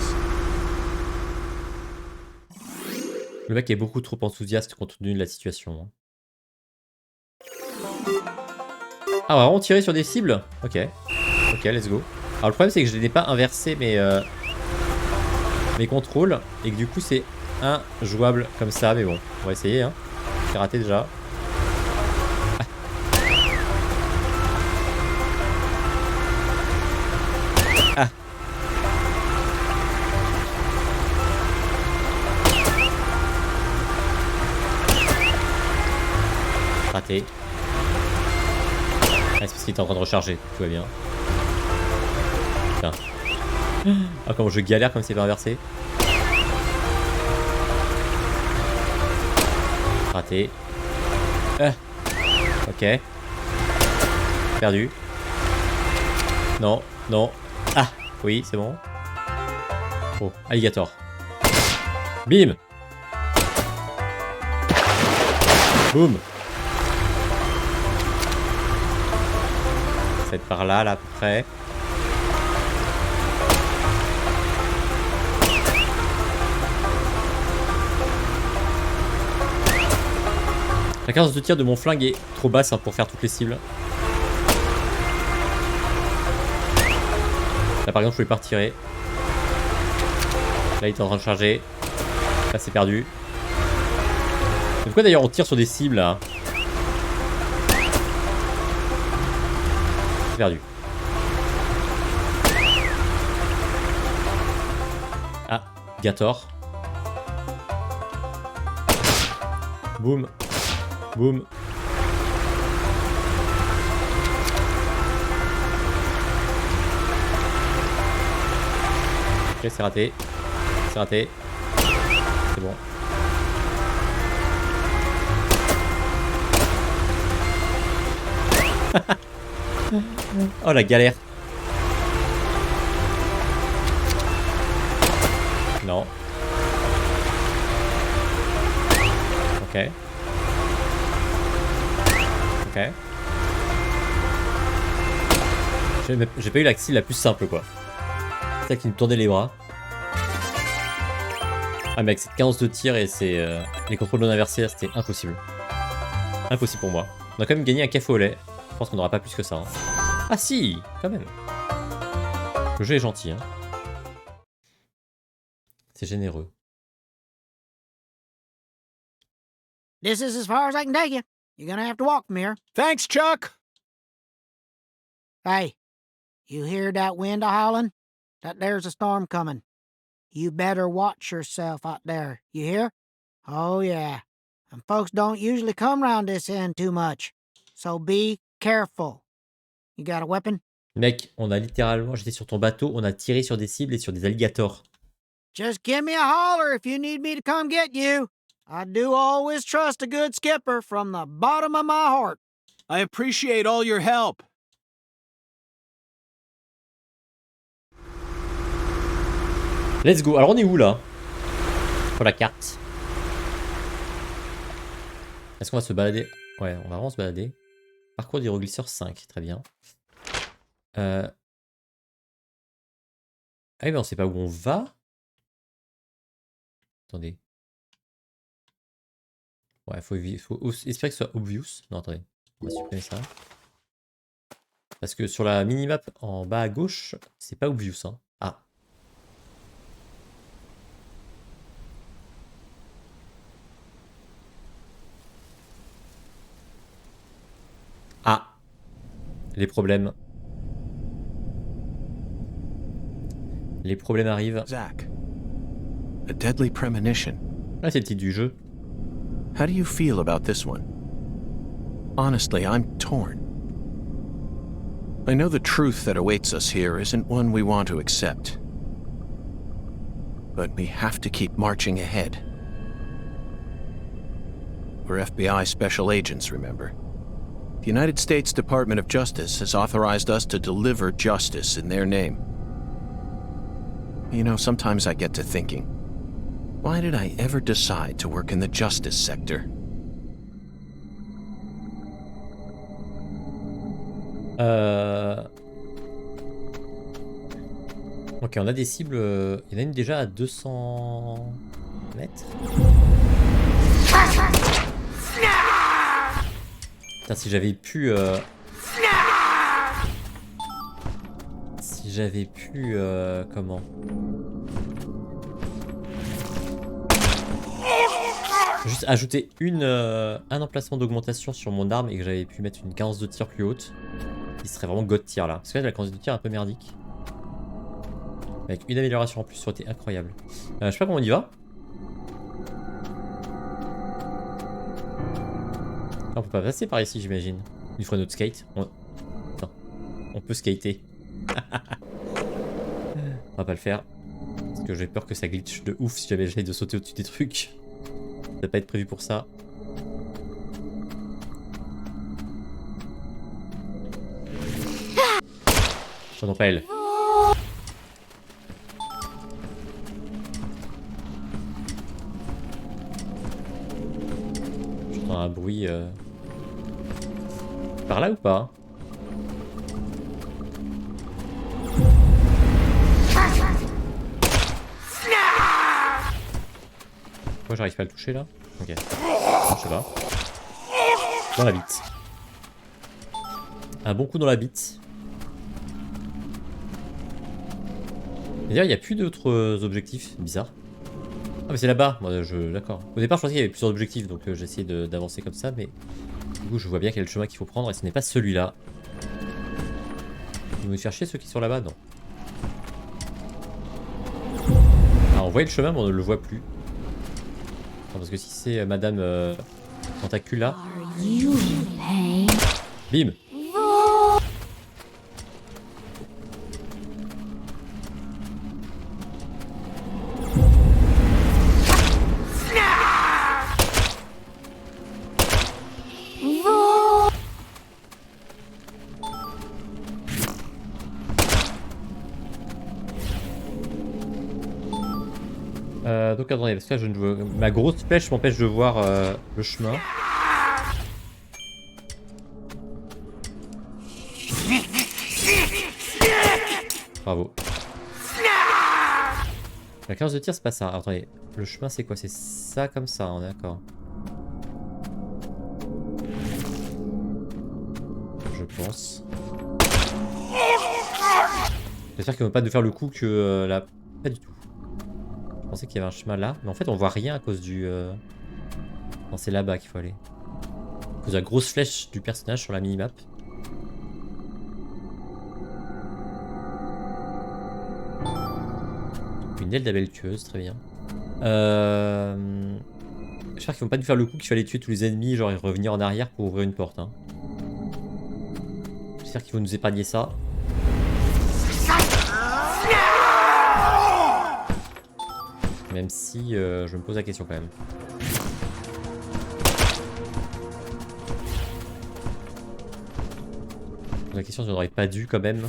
Le mec est beaucoup trop enthousiaste compte tenu de la situation. Ah, on va vraiment tirer sur des cibles? Ok. Ok, let's go. Alors le problème c'est que je n'ai pas inversé mes contrôles et que du coup c'est injouable comme ça, mais bon, on va essayer. Hein. J'ai raté déjà. Ah. Raté. Ah, c'est parce qu'il était en train de recharger, tout va bien. Putain. Ah, comment je galère comme c'est pas inversé. Raté. Ok. Perdu. Non, non. Ah, oui, c'est bon. Oh, alligator. Bim. Boum. Ça va être par là, là, à peu près. La cadence de tir de mon flingue est trop basse hein, pour faire toutes les cibles. Là par exemple je pouvais pas retirer. Là il est en train de charger. Là c'est perdu. Pourquoi d'ailleurs on tire sur des cibles là? C'est perdu. Ah, Gator. Boum. Boum. Ok, c'est raté. C'est raté. C'est bon. Oh la galère. Non. Ok. Ok. J'ai pas eu la cible la plus simple quoi. C'est ça qui me tournait les bras. Ah mais avec cette cadence de tir et les contrôles non inversés c'était impossible. Impossible pour moi. On a quand même gagné un café au lait. Je pense qu'on n'aura pas plus que ça. Hein. Ah si, quand même. Le jeu est gentil. Hein. C'est généreux. This is as far as I can take you. You're gonna have to walk from here. Thanks, Chuck. Hey, you hear that wind a-howling? That there's a storm coming. You better watch yourself out there, you hear? Oh yeah, and folks don't usually come round this end too much, so be careful. You got a weapon? Mec, on a littéralement, j'étais sur ton bateau, on a tiré sur des cibles et sur des alligators. Just give me a holler if you need me to come get you. I do always trust a good skipper from the bottom of my heart. I appreciate all your help. Let's go. Alors on est où là? Pour la carte. Est-ce qu'on va se balader? Ouais, on va vraiment se balader. Parcours d'hydroglisseur 5, très bien. Ah oui, mais on sait pas où on va. Attendez. Ouais, faut espérer que ce soit obvious. Non, attendez. On va supprimer ça. Parce que sur la minimap en bas à gauche, c'est pas obvious. Hein. Ah. Ah. Les problèmes. Les problèmes arrivent. Zach, a deadly premonition. Ah, c'est le titre du jeu. How do you feel about this one? Honestly, I'm torn. I know the truth that awaits us here isn't one we want to accept. But we have to keep marching ahead. We're FBI special agents, remember? The United States Department of Justice has authorized us to deliver justice in their name. You know, sometimes I get to thinking, why did I ever decide to work in the justice sector? Ok, on a des cibles. Il y en a une déjà à 200 mètres. Putain, si j'avais pu... Si j'avais pu... Comment? Juste ajouter un emplacement d'augmentation sur mon arme et que j'avais pu mettre une cadence de tir plus haute. Il serait vraiment god tier là. Parce que là, la cadence de tir est un peu merdique. Avec une amélioration en plus, ça aurait été incroyable. Je sais pas comment on y va. Ah, on peut pas passer par ici, j'imagine. Une fois notre skate. Attends. On peut skater. On va pas le faire. Parce que j'ai peur que ça glitch de ouf si jamais j'essaie de sauter au-dessus des trucs. Ça va pas être prévu pour ça. J'entends pas elle. J'entends un bruit. Par là ou pas? Pourquoi j'arrive pas à le toucher là? Ok. Je sais pas. Dans la bite. Un bon coup dans la bite. D'ailleurs, il n'y a plus d'autres objectifs. Bizarre. Ah, mais c'est là-bas. D'accord. Au départ, je pensais qu'il y avait plusieurs objectifs, donc j'ai essayé d'avancer comme ça, mais du coup, je vois bien quel est le chemin qu'il faut prendre, et ce n'est pas celui-là. Ils vont nous faire chier ceux qui sont là-bas? Non. Ah, on voyait le chemin, mais on ne le voit plus. Non, parce que si c'est Madame Tentacule là. Bim! Donc attendez, parce que là je ne vois... Ma grosse flèche m'empêche de voir le chemin. Bravo. La cadence de tir c'est pas ça. Alors, attendez, le chemin c'est quoi? C'est ça comme ça, on est d'accord. Je pense. J'espère qu'ils vont pas nous faire le coup que là... Pas du tout. Je pensais qu'il y avait un chemin là, mais en fait on voit rien à cause du... Non, c'est là-bas qu'il faut aller. À cause de la grosse flèche du personnage sur la minimap. Une aile d'abeille tueuse, très bien. J'espère qu'ils vont pas nous faire le coup qu'il fallait tuer tous les ennemis, genre et revenir en arrière pour ouvrir une porte. Hein. J'espère qu'ils vont nous épargner ça. Même si je me pose la question quand même. La question, je n'aurais pas dû quand même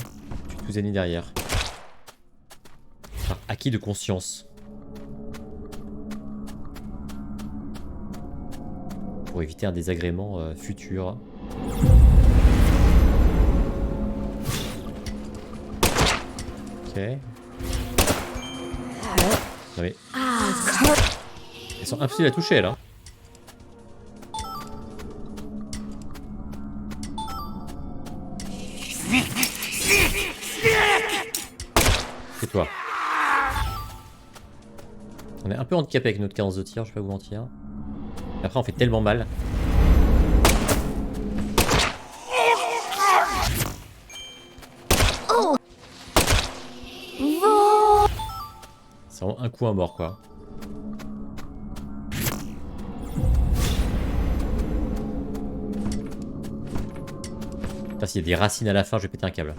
tuer tous les ennemis derrière. Par acquis de conscience. Pour éviter un désagrément futur. Ok. Non mais... Elles sont impossibles à toucher là. C'est toi. On est un peu handicapé avec notre cadence de tir, je vais pas vous mentir. Et après on fait tellement mal. C'est vraiment un coup à mort quoi. Putain, s'il y a des racines à la fin, je vais péter un câble.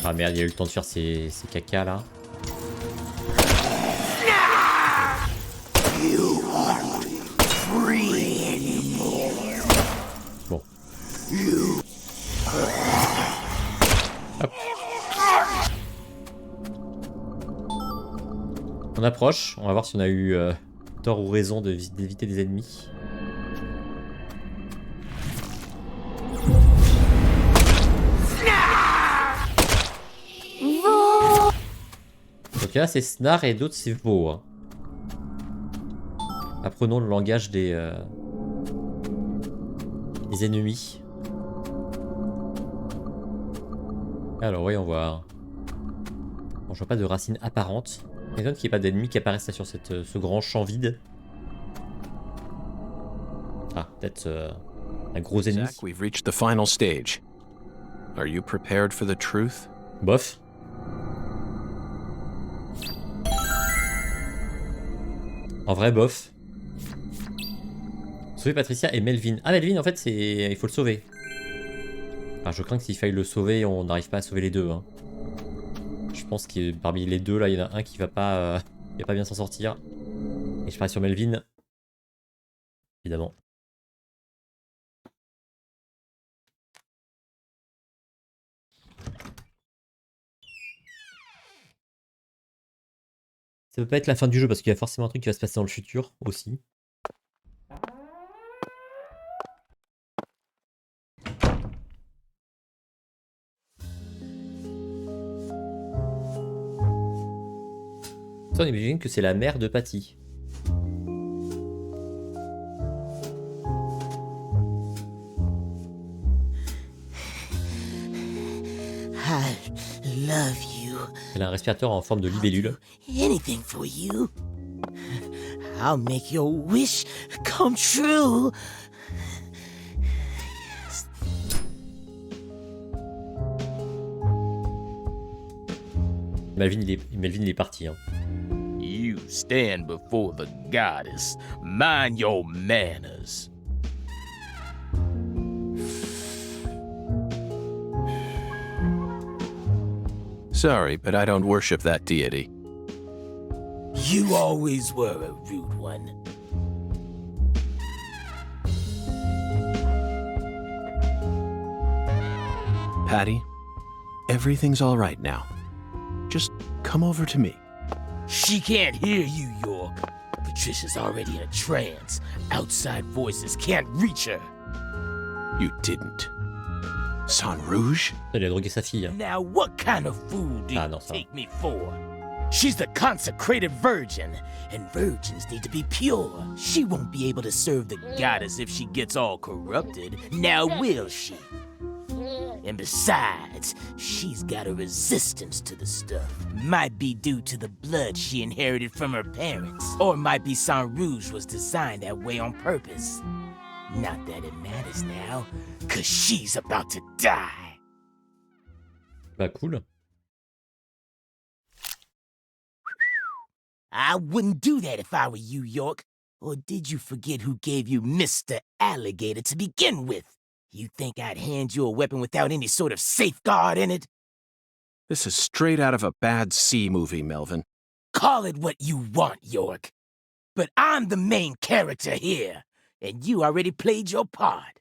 Ah merde, il y a eu le temps de faire ces caca là. Bon. Hop. On approche, on va voir si on a eu tort ou raison d'éviter des ennemis. Donc il y en a c'est snar et d'autres c'est veau. Hein. Apprenons le langage des ennemis. Alors voyons voir. Bon, je vois pas de racines apparentes. Il m'étonne qu'il n'y ait pas d'ennemis qui apparaissent là sur ce grand champ vide. Ah, peut-être un gros ennemi. Zach, we've reached the final stage. Are you prepared for the truth? Bof. En vrai, bof. Sauver Patricia et Melvin. Ah, Melvin, en fait, c'est il faut le sauver. Ah, je crains que s'il faille le sauver, on n'arrive pas à sauver les deux. Hein. Je pense que parmi les deux, là, il y en a un qui va pas bien s'en sortir. Et je parie sur Melvin. Évidemment. Ça peut pas être la fin du jeu parce qu'il y a forcément un truc qui va se passer dans le futur aussi. Ça, on imagine que c'est la mère de Patty. I love you. Elle a un respirateur en forme de libellule. Anything for you. I'll make your wish come true. Melvin, il est parti. Hein. You stand before the goddess. Mind your manners. Sorry, but I don't worship that deity. You always were a rude one. Patty, everything's all right now. Just come over to me. She can't hear you, York. Patricia's already in a trance. Outside voices can't reach her. You didn't. Sang Rouge? Elle a drogué sa fille. Hein. Now what kind of fool do Ah, you non, ça take me for? She's the consecrated virgin, and virgins need to be pure. She won't be able to serve the goddess if she gets all corrupted. Now will she? And besides, she's got a resistance to the stuff. Might be due to the blood she inherited from her parents. Or might be Sang Rouge was designed that way on purpose. Not that it matters now, 'cause she's about to die. Bah cool. I wouldn't do that if I were you, York. Or did you forget who gave you Mr. Alligator to begin with? You think I'd hand you a weapon without any sort of safeguard in it? This is straight out of a bad C movie, Melvin. Call it what you want, York. But I'm the main character here, and you already played your part.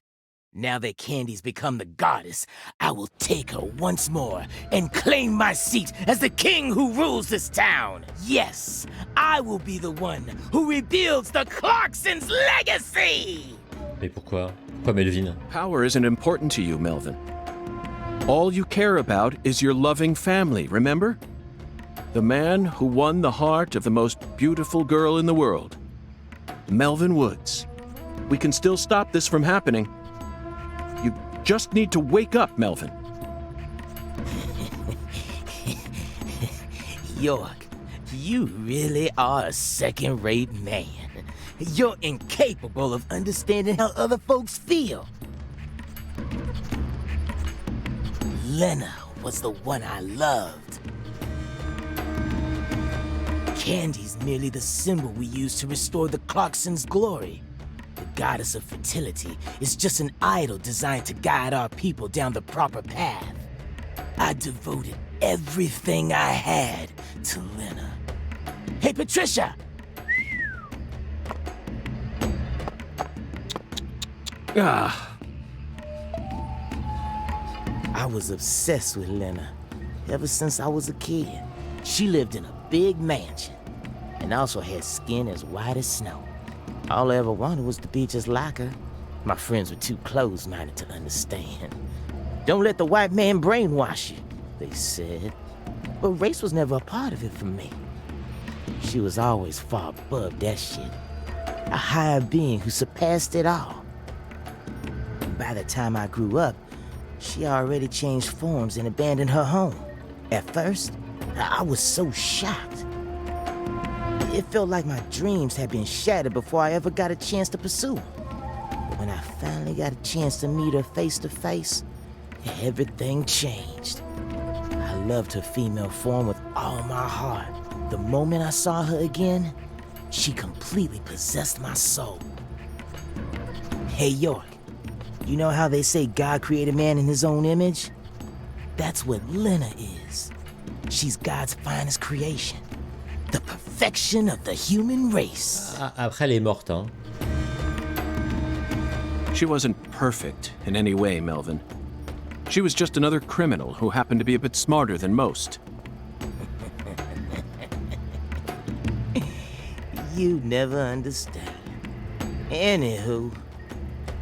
Now that Candy's become the goddess, I will take her once more and claim my seat as the king who rules this town. Yes, I will be the one who rebuilds the Clarksons' legacy! Mais pourquoi? Pourquoi Melvin? Power isn't important to you, Melvin. All you care about is your loving family, remember? The man who won the heart of the most beautiful girl in the world. Melvin Woods. We can still stop this from happening. You just need to wake up, Melvin. York, you really are a second-rate man. You're incapable of understanding how other folks feel. Lena was the one I loved. Candy's merely the symbol we use to restore the Clarksons' glory. The goddess of fertility is just an idol designed to guide our people down the proper path. I devoted everything I had to Lena. Hey, Patricia! Ah. I was obsessed with Lena ever since I was a kid. She lived in a big mansion and also had skin as white as snow. All I ever wanted was to be just like her. My friends were too close-minded to understand. Don't let the white man brainwash you, they said. But race was never a part of it for me. She was always far above that shit. A higher being who surpassed it all. By the time I grew up, she already changed forms and abandoned her home. At first, I was so shocked. It felt like my dreams had been shattered before I ever got a chance to pursue them. But when I finally got a chance to meet her face to face, everything changed. I loved her female form with all my heart. The moment I saw her again, she completely possessed my soul. Hey, York, you know how they say God created man in his own image? That's what Lena is. She's God's finest creation. The perfection of the human race. Après, elle est morte, hein. She wasn't perfect in any way, Melvin. She was just another criminal who happened to be a bit smarter than most. You never understand. Anywho,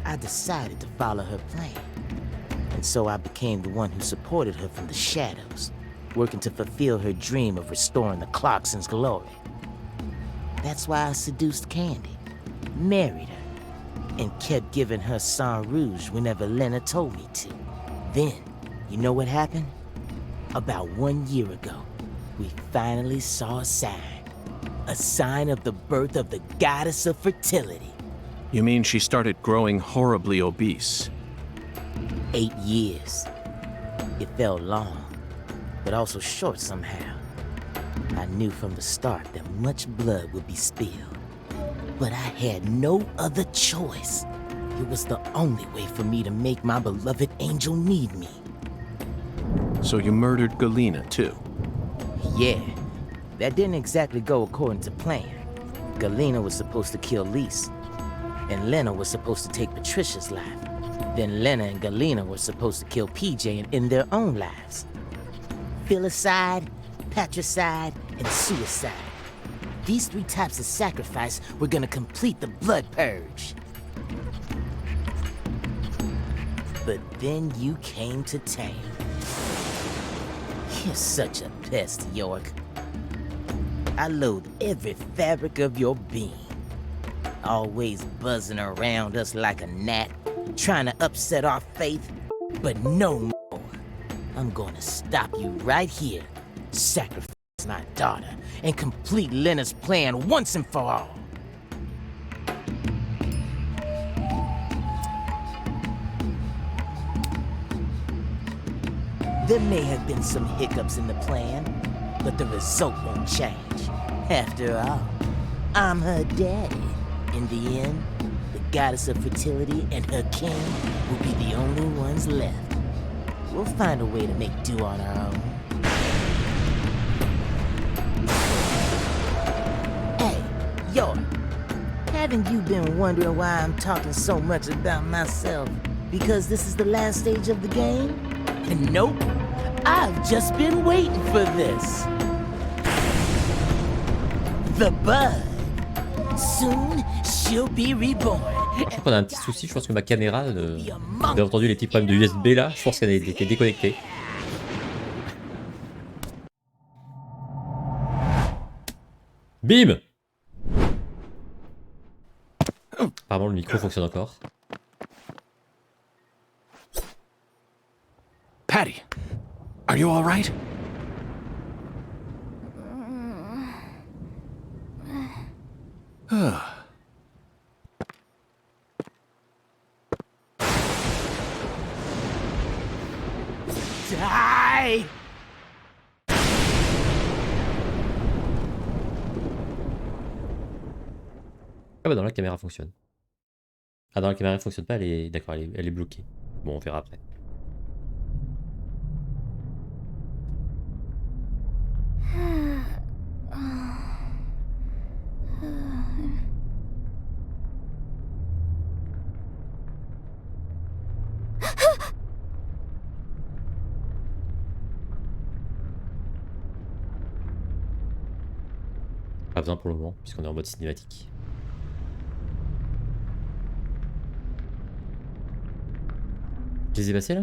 I decided to follow her plan. And so I became the one who supported her from the shadows, working to fulfill her dream of restoring the Clarksons' glory. That's why I seduced Candy, married her, and kept giving her sang rouge whenever Lena told me to. Then, you know what happened? About 1 year ago, we finally saw a sign of the birth of the goddess of fertility. You mean she started growing horribly obese? 8 years. It felt long, but also short somehow. I knew from the start that much blood would be spilled, but I had no other choice. It was the only way for me to make my beloved angel need me. So you murdered Galena, too? Yeah, that didn't exactly go according to plan. Galena was supposed to kill Lise, and Lena was supposed to take Patricia's life. Then Lena and Galena were supposed to kill PJ and end their own lives. Filicide, patricide, and suicide. These 3 types of sacrifice were gonna complete the blood purge. But then you came to town. You're such a pest, York. I loathe every fabric of your being. Always buzzing around us like a gnat, trying to upset our faith. But no more. I'm gonna stop you right here, sacrifice my daughter, and complete Lena's plan once and for all. There may have been some hiccups in the plan, but the result won't change. After all, I'm her daddy. In the end, the goddess of fertility and her king will be the only ones left. We'll find a way to make do on our own. Hey, York, haven't you been wondering why I'm talking so much about myself? Because this is the last stage of the game? Nope, I've just been waiting for this. The bud. Soon she'll be reborn. Je crois qu'on a un petit souci, je pense que ma caméra, vous avez entendu les petits problèmes de USB là, je pense qu'elle était déconnectée. Bim! Apparemment le micro fonctionne encore. Patty, are you all right? Die! Ah bah non, la caméra fonctionne. Ah non, la caméra ne fonctionne pas, elle est... D'accord, elle est bloquée. Bon, on verra après. Pas besoin pour le moment, puisqu'on est en mode cinématique. Je les ai passés là?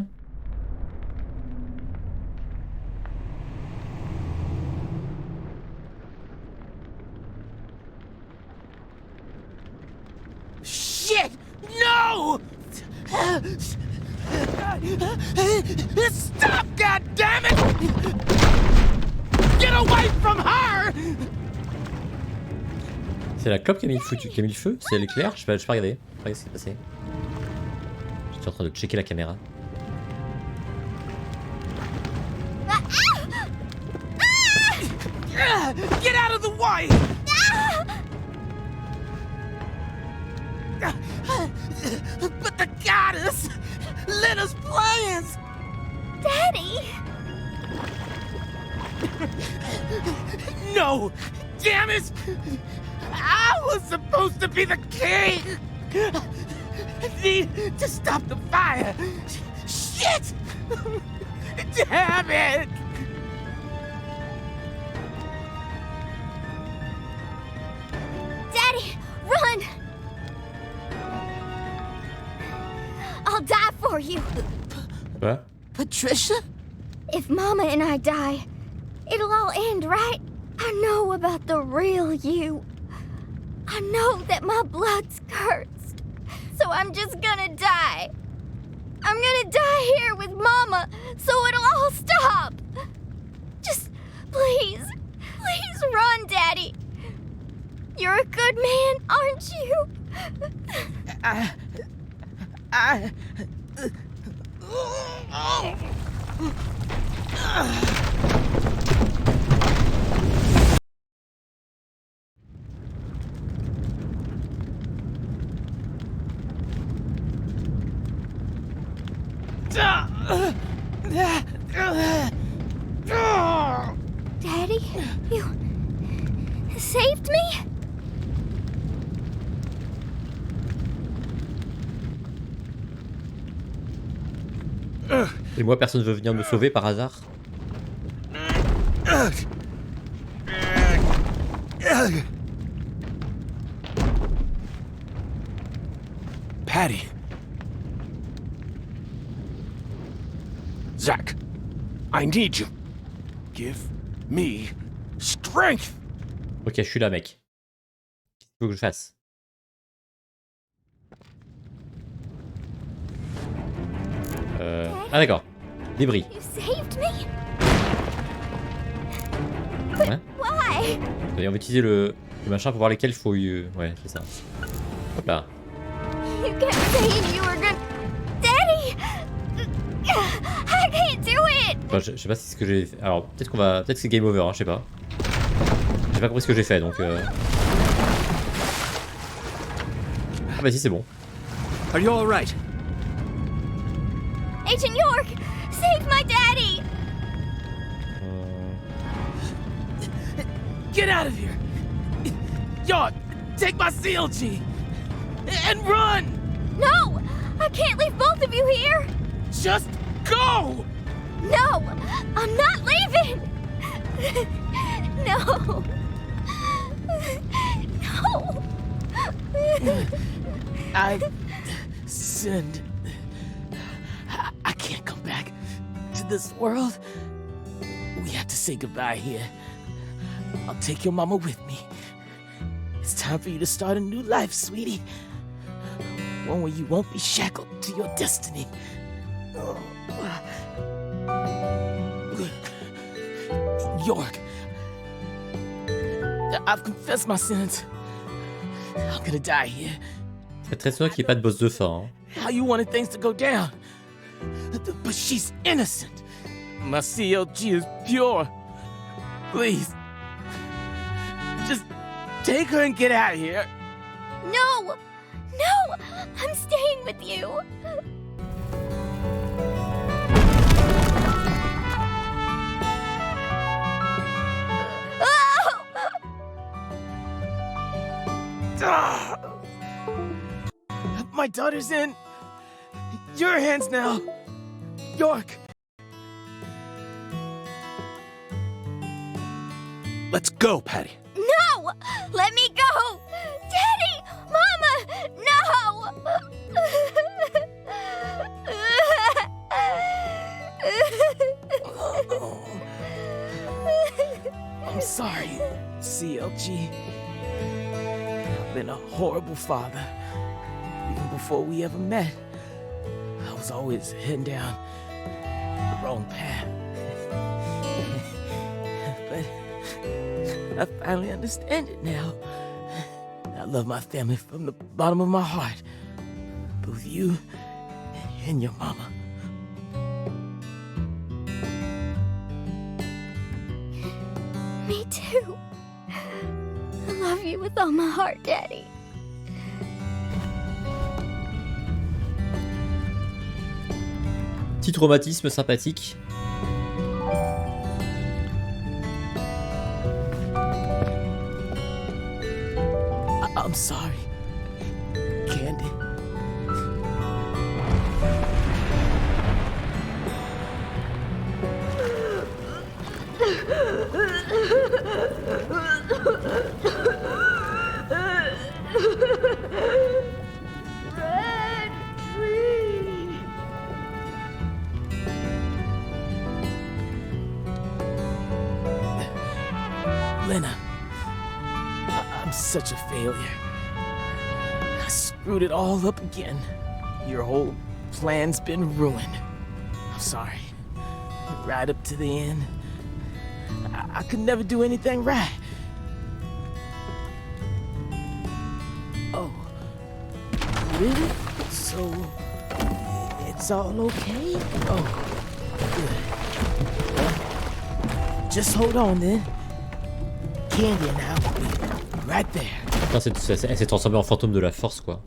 Stop, goddammit! Get away from her! C'est la clope qui a mis le feu, c'est l'éclair, je peux pas regarder. Regarde ce qui s'est passé. J'étais en train de checker la caméra. Get out of the way! But the goddess lit us plans! Daddy! No! Damn it! I was supposed to be the king! I need to stop the fire! Shit! Damn it! Daddy, run! I'll die for you. Quoi? Patricia? If Mama and I die, it'll all end, right? I know about the real you. I know that my blood's cursed. So I'm just gonna die. I'm gonna die here with Mama, so it'll all stop. Just please run, Daddy. You're a good man, aren't you? Daddy, you saved me? Et moi, personne veut venir me sauver par hasard? Patty. Zach, I need you. Give me strength. Ok, je suis là, mec. Qu'est-ce qu'il faut que je fasse? Ah d'accord. Débris. You saved me? Ouais. Why? Et on va utiliser le machin pour voir lesquels il faut... Ouais, c'est ça. Hop là. You kept saying you were gonna... Daddy! I can't do it! Enfin, je sais pas si c'est ce que j'ai fait. Alors, peut-être qu'on va... Peut-être que c'est game over, hein, je sais pas. J'ai pas compris ce que j'ai fait, donc... Ah bah si, c'est bon. Are you all right? Agent York! Save my daddy! Get out of here! York, take my CLG! And run! No! I can't leave both of you here! Just go! No! I'm not leaving! No! No! I've sinned. I can't come back to this world. We have to say goodbye here. I'll take your mama with me. It's time for you to start a new life, sweetie. One where you won't be shackled to your destiny. York, I've confessed my sins. I'm gonna die here. C'est très sûr qu'il n'y ait pas de boss de fin. Hein. How you wanted things to go down. But she's innocent. My CLG is pure. Please. Just take her and get out of here. No! No! I'm staying with you! My daughter's in your hands now, York. Let's go, Patty. No! Let me go! Daddy! Mama! No! I'm sorry, CLG. I've been a horrible father. Even before we ever met. was always heading down the wrong path. But I finally understand it now. I love my family from the bottom of my heart. Both you and your mama. Me too. I love you with all my heart, Daddy. Petit traumatisme sympathique. I'm sorry, Candy. Red tree. Lena, I'm such a failure. I screwed it all up again. Your whole plan's been ruined. I'm sorry. Right up to the end, I could never do anything right. Oh, really? So, it's all okay? Oh, good. Well, just hold on then. Candy and I will be right there. Putain, elle s'est transformée en fantôme de la force, quoi.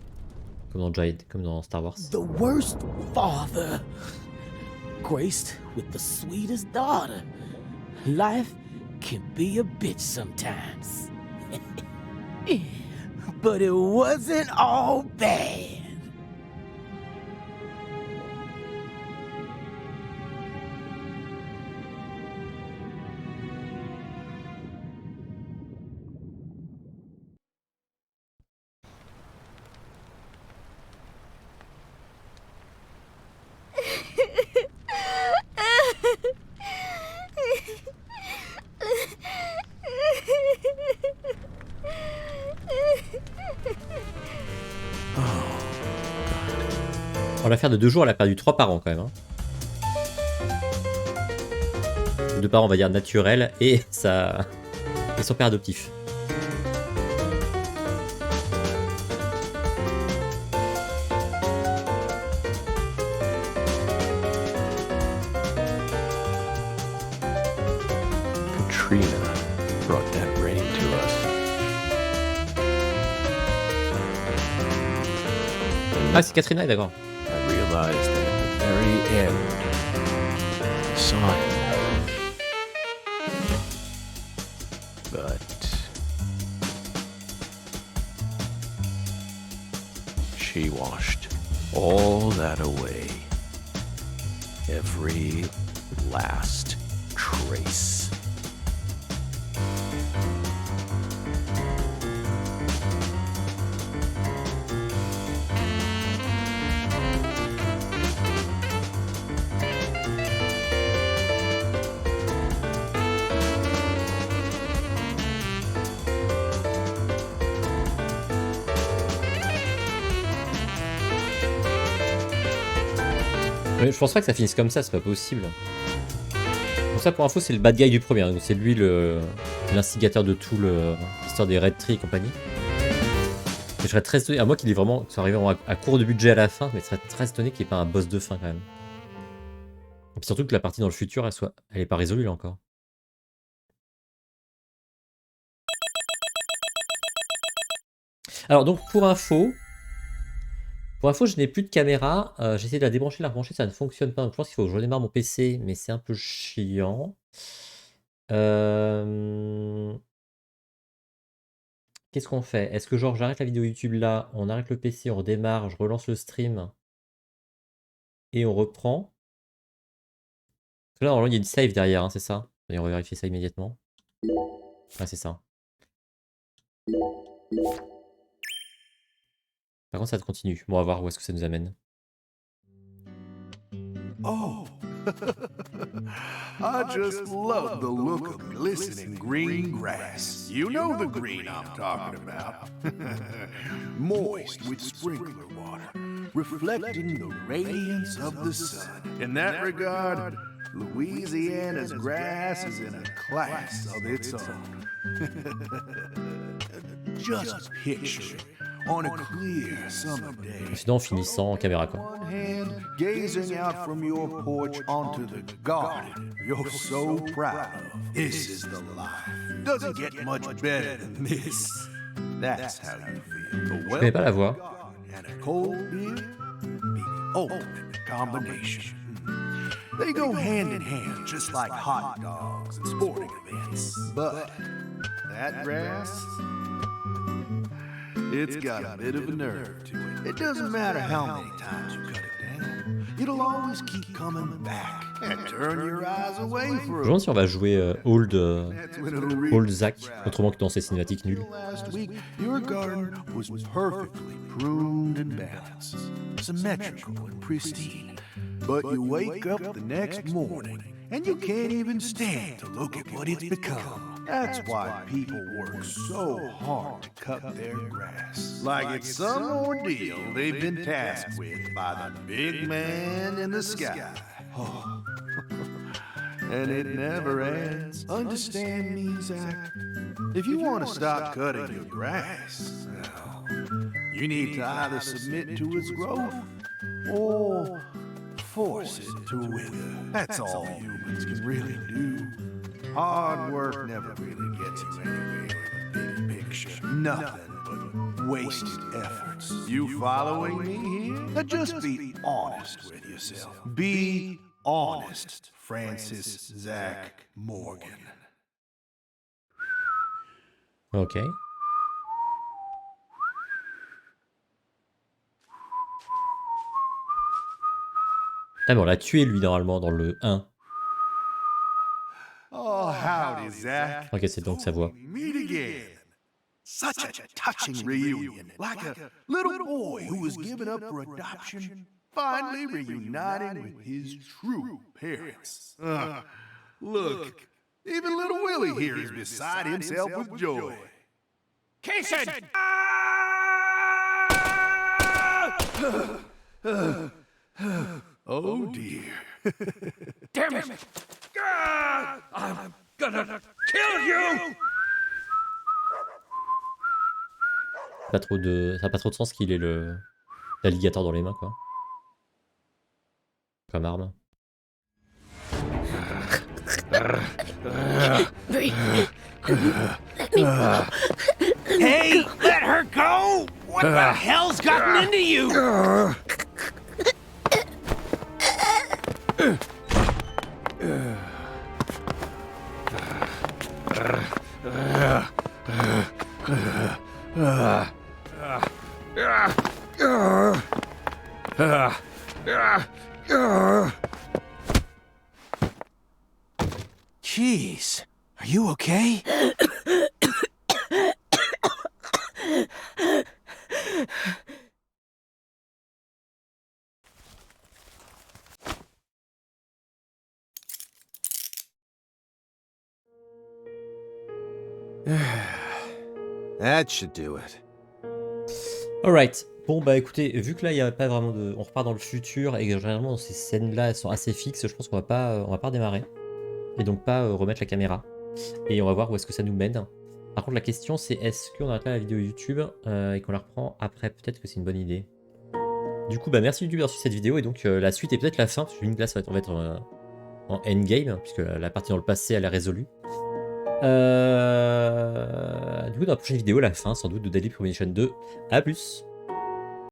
Comme dans Star Wars. The worst father, graced with the sweetest daughter. Life can be a bitch sometimes. But it wasn't all bad. En l'affaire de 2 jours, elle a perdu 3 parents quand même. Hein. 2 parents, on va dire, naturels et son père adoptif. Katrina brought that rain to us. Ah, c'est Katrina, d'accord. I realized that at the very end, I saw him. But she washed all that away. Every last trace. Mais je pense pas que ça finisse comme ça, c'est pas possible. Pour ça, pour info, c'est le bad guy du premier. Donc c'est lui l'instigateur de tout l'histoire des Red Tree et compagnie. Et je serais très étonné, à moi qu'il est vraiment soit arrivé à court de budget à la fin, mais je serais très étonné qu'il n'y ait pas un boss de fin quand même. Et puis surtout que la partie dans le futur, elle est pas résolue là encore. Alors donc pour info, je n'ai plus de caméra. J'ai essayé de la débrancher, de la rebrancher, ça ne fonctionne pas. Donc je pense qu'il faut que je redémarre mon PC, mais c'est un peu chiant. Qu'est-ce qu'on fait? Est-ce que genre j'arrête la vidéo YouTube là, on arrête le PC, on redémarre, je relance le stream et on reprend? Parce que là, normalement, il y a une save derrière, hein, c'est ça? Et on va vérifier ça immédiatement. Ah, c'est ça. Par contre, ça continue. Bon, on va voir où est-ce que ça nous amène. Oh, I just love the look of glistening green grass. You know the green I'm talking about. Moist with sprinkler water. reflecting the radiance of the sun. In that regard, Louisiana's grass is in a class of its own. Just picture it on a clear summer day. Sinon, en finissant en caméra, quoi. On one hand, gazing out from your porch onto the garden you're so proud of. This is the life. Doesn't get much better than this. That's how you feel. Je connais pas la voix. And a cold beer, the ultimate combination. They go hand in hand, just like hot dogs and sporting events. But that grass, it's got a bit of a nerve to it. It doesn't matter how many times you cut it down, it'll always keep coming back and turn your eyes away Je me for demande si on va jouer Old Zach, autrement que dans ces cinématiques nulles. Last week, your garden was perfectly pruned and balanced, symmetrical and pristine. But you wake up the next morning and you can't even stand to look at what it's become. That's why people work so hard to cut their grass. Like it's some ordeal they've been tasked with by the big man in the sky. Oh. And it never ends. Understand me, Zach? If you want to stop cutting your grass, well, you need to either submit to its growth or force it to wither. That's all humans can really do. Hard work never really gets you anywhere in the big picture. Nothing but wasted efforts. You following me here? Now just be honest with yourself. Be honest, Francis Zach Morgan. Ok. Ah, mais on l'a tué lui normalement dans le 1. Oh, howdy, Zach. Ok, c'est donc sa voix. Meet again. Such a touching reunion. Like a little boy who was given up for adoption, finally reuniting with his true parents. Look, even little Willie here is beside himself with joy. Cassé! Oh dear. Damn it! I'm gonna kill you! Ça a pas trop de sens qu'il ait l'alligator dans les mains, quoi. Comme arme. Hey, let her go! What the hell's gotten into you? Jeez, are you okay? That should do it. Alright. Bon bah écoutez, vu que là il n'y a pas vraiment de... On repart dans le futur et que généralement ces scènes-là elles sont assez fixes, je pense qu'on va pas redémarrer. Et donc pas remettre la caméra. Et on va voir où est-ce que ça nous mène. Par contre la question c'est est-ce qu'on arrête là la vidéo YouTube et qu'on la reprend après? Peut-être que c'est une bonne idée. Du coup bah merci YouTube d'avoir suivi cette vidéo et donc la suite est peut-être la fin parce qu'une classe on va être en endgame puisque la partie dans le passé elle est résolue. Du coup dans la prochaine vidéo la fin sans doute de Premonition 2. A plus.